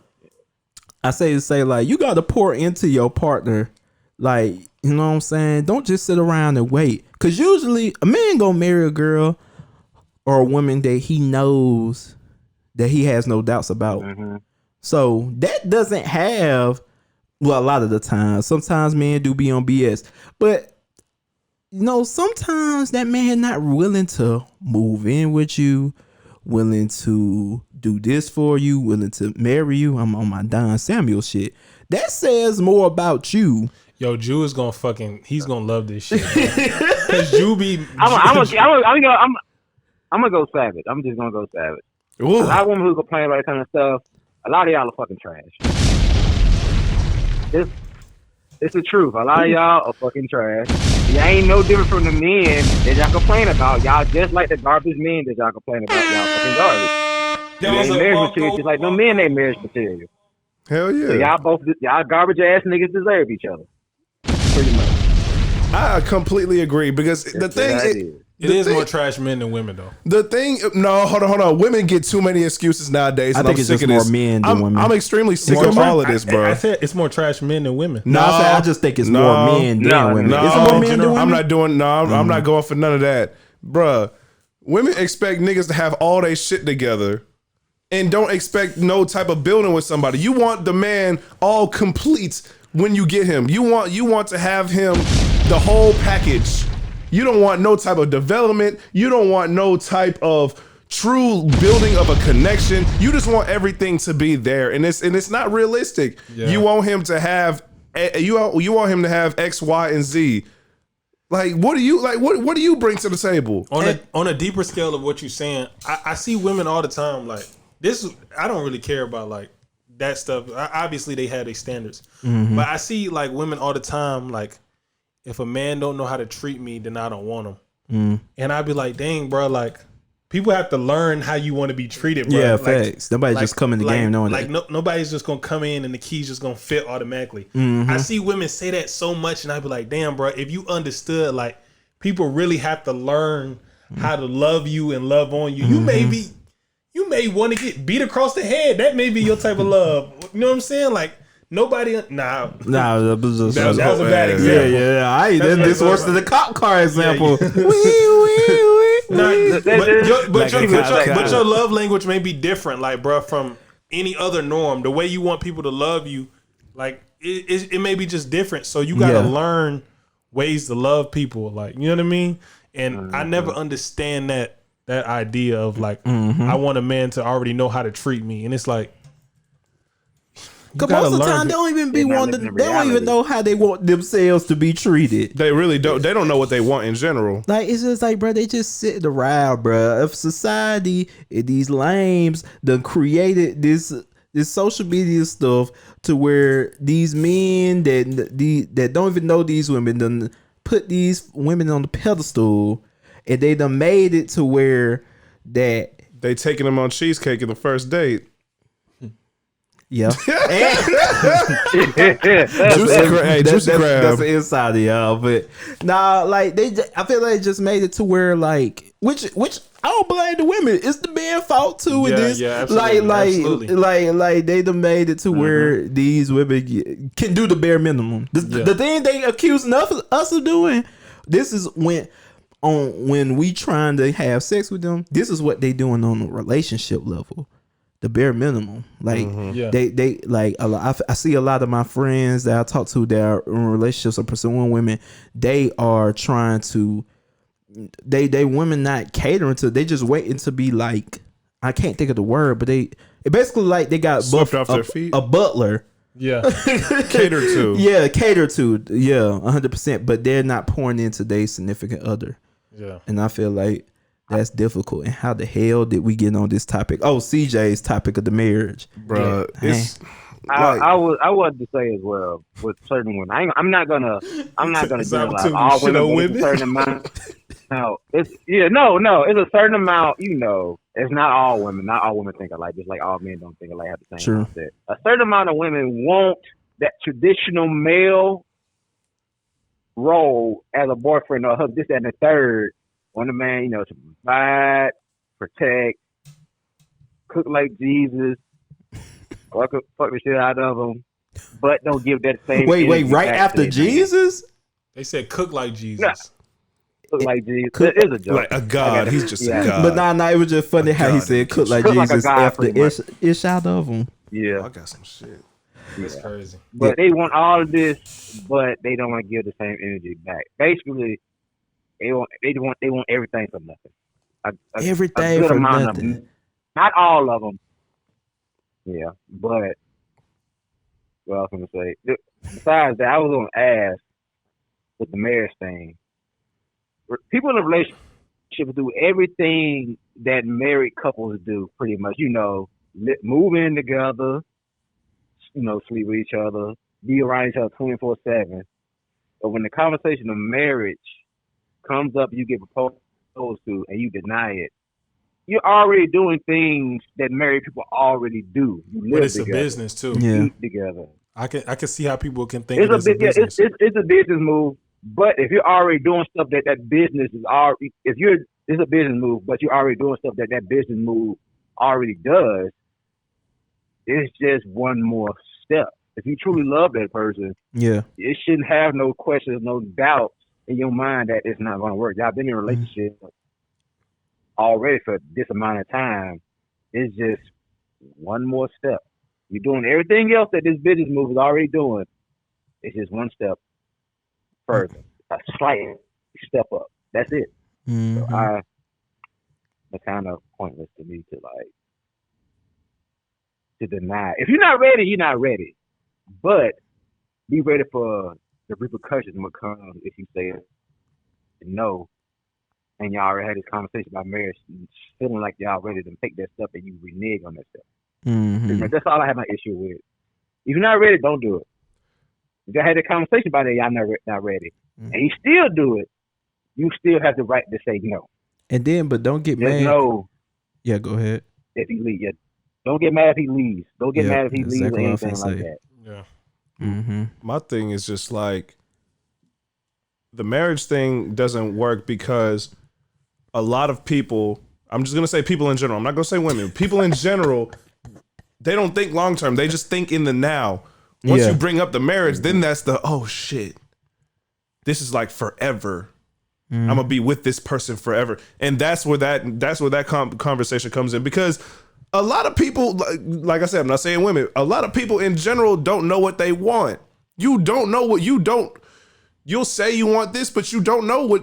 S2: I say like, you got to pour into your partner, like, you know what I'm saying? Don't just sit around and wait, because usually a man gonna marry a girl or a woman that he knows that he has no doubts about. So that doesn't have, well, a lot of the time, sometimes men do be on BS, but you know, sometimes that man not willing to move in with you, willing to do this for you, willing to marry you. I'm on my Don Samuel shit. That says more about you.
S1: Yo, Jew is he's gonna love this shit. Cause Jew be.
S4: I'm gonna go savage. I'm just gonna go savage. A lot of women who complain about that kind of stuff, a lot of y'all are fucking trash. It's the truth. A lot of y'all are fucking trash. Y'all ain't no different from the men that y'all complain about. Y'all just like the garbage men that y'all complain about. Y'all fucking garbage. You ain't marriage material just like no men ain't marriage material.
S3: Hell yeah.
S4: So y'all garbage ass niggas deserve each other. Pretty much.
S3: I completely agree, because the thing
S1: it is more trash men than women though.
S3: The thing, no, hold on. Women get too many excuses nowadays.
S2: I think it's just more men than women.
S3: I'm extremely sick of all of this, bro.
S1: I said it's more trash men than women.
S2: No, I just think it's more men than women.
S3: No,
S2: is it more men than women?
S3: I'm not doing. No, I'm not going for none of that, bruh. Women expect niggas to have all their shit together, and don't expect no type of building with somebody. You want the man all complete when you get him. You want to have him the whole package. You don't want no type of development. You don't want no type of true building of a connection. You just want everything to be there, and it's not realistic. Yeah. You want him to have you want him to have X, Y, and Z. Like, what do you bring to the table?
S1: On a deeper scale of what you're saying, I see women all the time like this. I don't really care about like that stuff. Obviously, they have their standards, but I see like women all the time like, if a man don't know how to treat me, then I don't want him. And I'd be like, dang, bro, like people have to learn how you want to be treated, bro.
S2: Yeah,
S1: like,
S2: facts. Nobody just come in the game knowing
S1: like
S2: that.
S1: Nobody's just gonna come in and the key's just gonna fit automatically. I see women say that so much, and I'd be like, damn, bro, if you understood, like people really have to learn how to love you and love on you. You may want to get beat across the head. That may be your type of love. You know what I'm saying? Like. Nobody, nah,
S2: that was just
S1: that was a bad example.
S2: Yeah. This worse than the cop car example.
S1: But your love language may be different, like, bro, from any other norm. The way you want people to love you, like, it may be just different. So you gotta learn ways to love people, like, you know what I mean? And I never understand that idea of like, I want a man to already know how to treat me, and it's like.
S2: Because most of the time, they don't even be wanting. They don't even know how they want themselves to be treated.
S3: They really don't. They don't know what they want in general.
S2: Like it's just like, bro, they just sitting around, bro. If society, these lames, done created this social media stuff to where these men that don't even know these women done put these women on the pedestal, and they done made it to where that
S3: they taking them on cheesecake in the first date.
S2: Yeah,
S3: juicy crab.
S2: That's the inside of y'all. But nah, like I feel like they just made it to where like, which I don't blame the women. It's the man's fault too. With this,
S1: absolutely.
S2: like they done made it to where these women can do the bare minimum. The thing they accusing us of doing. This is when we trying to have sex with them. This is what they doing on a relationship level. The bare minimum, like they like a lot. I see a lot of my friends that I talk to that are in relationships or pursuing women. They are trying to, they women not catering to. They just waiting to be like, I can't think of the word, but it basically like they got
S3: swept off their feet.
S2: A butler.
S1: Yeah,
S2: cater to. Yeah, cater to. Yeah, 100%. But they're not pouring into their significant other.
S1: Yeah,
S2: and I feel like. That's difficult. And how the hell did we get on this topic? Oh, CJ's topic of the marriage,
S3: bro. It's
S4: I was to say as well with certain women. I'm not gonna generalize all women. A certain amount. No, it's It's a certain amount. You know, it's not all women. Not all women think alike. Just like all men don't think alike. Have the same mindset. A certain amount of women want that traditional male role as a boyfriend or husband. This and the third. Want a man, to provide, protect, cook like Jesus, fuck the shit out of him, but don't give that same.
S2: Wait, right after Jesus?
S1: They said cook like Jesus.
S4: Nah. Cook like Jesus. It is a joke.
S3: Like a god. He's just a god.
S2: But nah, it was just funny how he said cook like Jesus after ish out of him.
S4: Yeah.
S3: I got some shit.
S1: That's crazy.
S4: But they want all of this, but they don't want to give the same energy back. Basically, They want everything for nothing.
S2: Everything for nothing.
S4: Not all of them. Yeah, but what I was gonna say. Besides that, I was gonna ask with the marriage thing. People in a relationship do everything that married couples do, pretty much. Move in together. Sleep with each other, be around each other 24/7. But when the conversation of marriage comes up, you get proposed to, and you deny it. You're already doing things that married people already do. You live
S1: but it's
S4: together,
S1: a business too.
S4: Eat together.
S1: I can see how people can think
S4: it's
S1: it's a business.
S4: It's a business move. But if you're already doing stuff that business is already, it's a business move, but you're already doing stuff that business move already does. It's just one more step. If you truly love that person, it shouldn't have no questions, no doubts in your mind that it's not going to work. Y'all been in a relationship already for this amount of time. It's just one more step. You're doing everything else that this business move is already doing. It's just one step further, a slight step up. That's it.
S2: Mm-hmm.
S4: So it's kind of pointless to me to deny. If you're not ready, you're not ready. But be ready for the repercussions will come if you say no, and y'all already had this conversation about marriage, feeling like y'all ready to take that stuff and you renege on that stuff.
S2: Mm-hmm.
S4: That's all I have my issue with. If you're not ready, don't do it. If y'all had a conversation about it, y'all not ready, and you still do it, you still have the right to say no.
S2: And then, but don't get mad.
S4: No.
S2: Yeah, go ahead.
S4: If he leaves, don't get mad if he leaves. Don't get mad if he leaves or anything like that.
S1: Yeah.
S2: Mm-hmm.
S3: My thing is just like the marriage thing doesn't work because a lot of people, I'm just going to say people in general, I'm not going to say women, people in general, they don't think long term. They just think in the now. Once you bring up the marriage, then that's the, oh shit, this is like forever. I'm gonna be with this person forever, and that's where that conversation comes in, because a lot of people, like I said, I'm not saying women, a lot of people in general don't know what they want. You don't know what you don't. You'll say you want this, but you don't know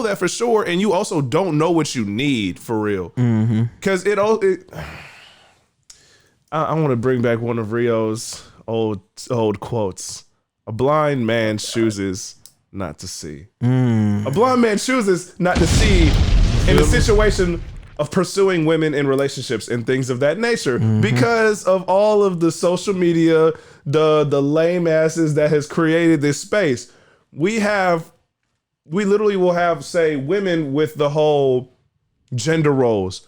S3: that for sure, and you also don't know what you need for real. Because I want to bring back one of Rio's old quotes: "A blind man chooses not to see." A blind man chooses not to see in the situation of pursuing women in relationships and things of that nature because of all of the social media, the lame asses that has created this space. We literally will have, say, women with the whole gender roles.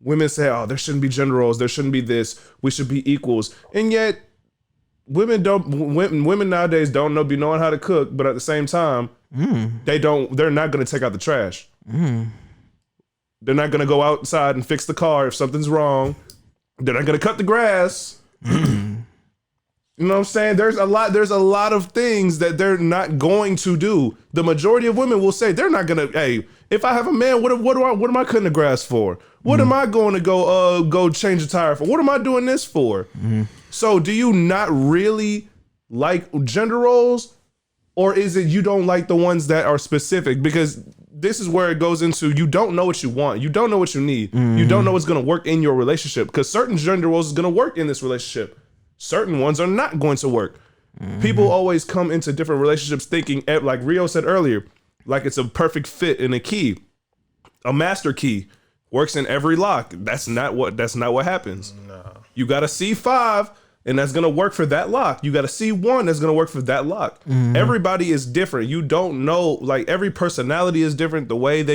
S3: Women say, oh, there shouldn't be gender roles. There shouldn't be this. We should be equals. And yet women nowadays don't be knowing how to cook, but at the same time, they're not going to take out the trash. They're not going to go outside and fix the car if something's wrong. They're not going to cut the grass. You know what I'm saying? There's a lot of things that they're not going to do. The majority of women will say they're not going to, hey, if I have a man, what am I cutting the grass for? What am I going to go change a tire for? What am I doing this for? So do you not really like gender roles, or is it you don't like the ones that are specific? Because this is where it goes into, you don't know what you want. You don't know what you need. You don't know what's going to work in your relationship, because certain gender roles is going to work in this relationship. Certain ones are not going to work. People always come into different relationships thinking, like Rio said earlier, like it's a perfect fit in a key. A master key works in every lock. That's not what happens. No. You got a C5, and that's going to work for that lock. You got a C1 that's going to work for that lock. Everybody is different. You don't know, like every personality is different. The way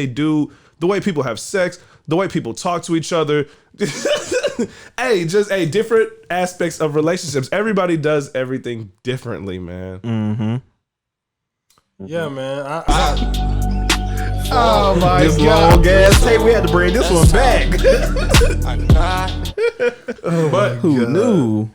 S3: people have sex, the way people talk to each other. Different aspects of relationships. Everybody does everything differently, man.
S1: Yeah, man.
S2: Oh my this God. Long ass tape. We had to bring this one back.
S1: But
S2: who knew?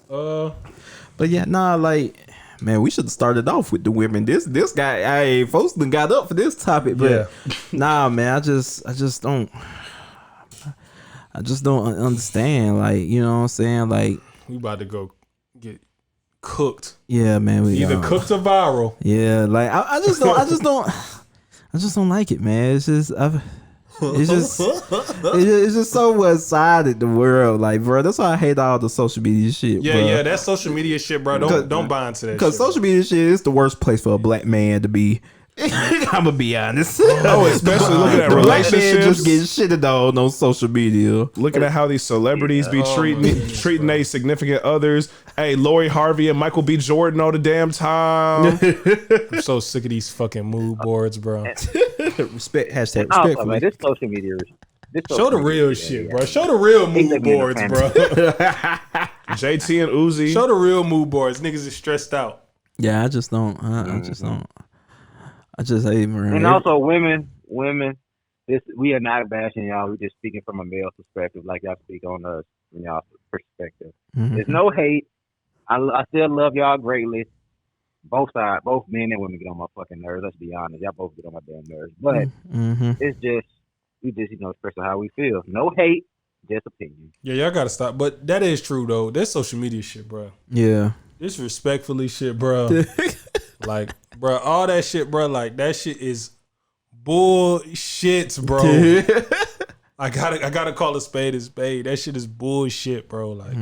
S2: But yeah, like, man, we should have started off with the women. This guy, folks done got up for this topic, but nah, man, I just don't understand. Like, you know what I'm saying? Like,
S1: we about to go get cooked.
S2: Yeah, man. We
S1: either cooked or viral.
S2: Yeah, like I just don't like it, man. It's just so one-sided, the world. Like, bro, that's why I hate all the social media shit.
S1: Yeah,
S2: bro.
S1: Yeah, that social media shit, bro. Don't buy into that.
S2: Because social media shit is the worst place for a black man to be. I'm gonna be honest.
S3: Oh, especially looking at relationships,
S2: just getting shitted on social media.
S3: Looking at how these celebrities be treating their significant others. Hey, Lori Harvey and Michael B. Jordan all the damn time.
S1: I'm so sick of these fucking mood boards, bro.
S2: Respect. Hashtag respect.
S4: Also, man, this social media.
S1: Show the real shit, bro. Show the real mood boards, bro.
S3: JT and Uzi.
S1: Show the real mood boards. Niggas is stressed out.
S2: Yeah, I just don't. I just hate man.
S4: And also, women. We are not bashing y'all. We're just speaking from a male perspective, like y'all speak on us from y'all's perspective. There's no hate. I still love y'all greatly. Both sides, both men and women get on my fucking nerves. Let's be honest. Y'all both get on my damn nerves. But it's just, we just, expressing how we feel. No hate, just opinion.
S1: Yeah, y'all gotta stop. But that is true though. That's social media shit, bro.
S2: Yeah.
S1: Disrespectfully shit, bro. Like, bro, all that shit, bro. Like, that shit is bullshit, bro. I gotta call a spade a spade. That shit is bullshit, bro. Like,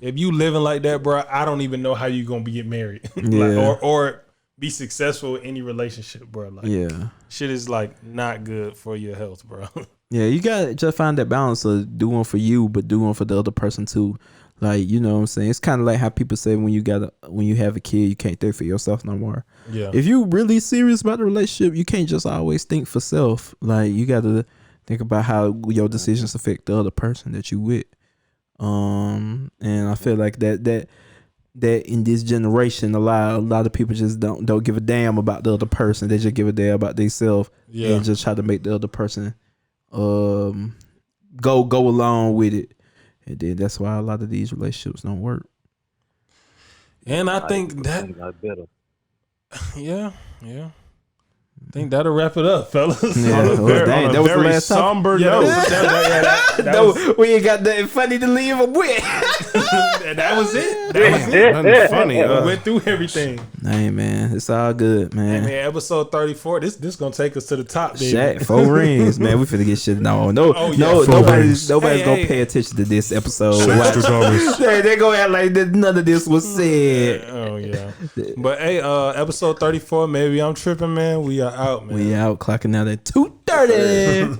S1: if you living like that, bro, I don't even know how you gonna get married, like, or be successful in any relationship, bro. Like, shit is like not good for your health, bro.
S2: Yeah, you gotta just find that balance of doing for you, but doing for the other person too. Like, you know what I'm saying? It's kind of like how people say when you have a kid, you can't think for yourself no more.
S1: Yeah.
S2: If you really serious about the relationship, you can't just always think for self. Like, you gotta think about how your decisions affect the other person that you with. And I feel like that in this generation, a lot of people just don't give a damn about the other person. They just give a damn about themselves and just try to make the other person go along with it. And then that's why a lot of these relationships don't work.
S1: And I think that I think that'll wrap it up, fellas.
S2: Yeah, that was the last
S3: somber
S1: note.
S2: We ain't got nothing funny to leave them with.
S1: That was it. That was it.
S3: Nothing funny.
S1: We went through everything.
S2: Hey man, it's all good, man.
S1: Hey, man, episode 34. This gonna take us to the top, baby.
S2: Shaq, 4 rings, man. We finna get shit. Nobody's gonna pay attention to this episode. They gonna act like none of this was said.
S1: Oh yeah. But hey, episode 34. Maybe I'm tripping, man. We are out, man.
S2: We out, clocking out at 2:30.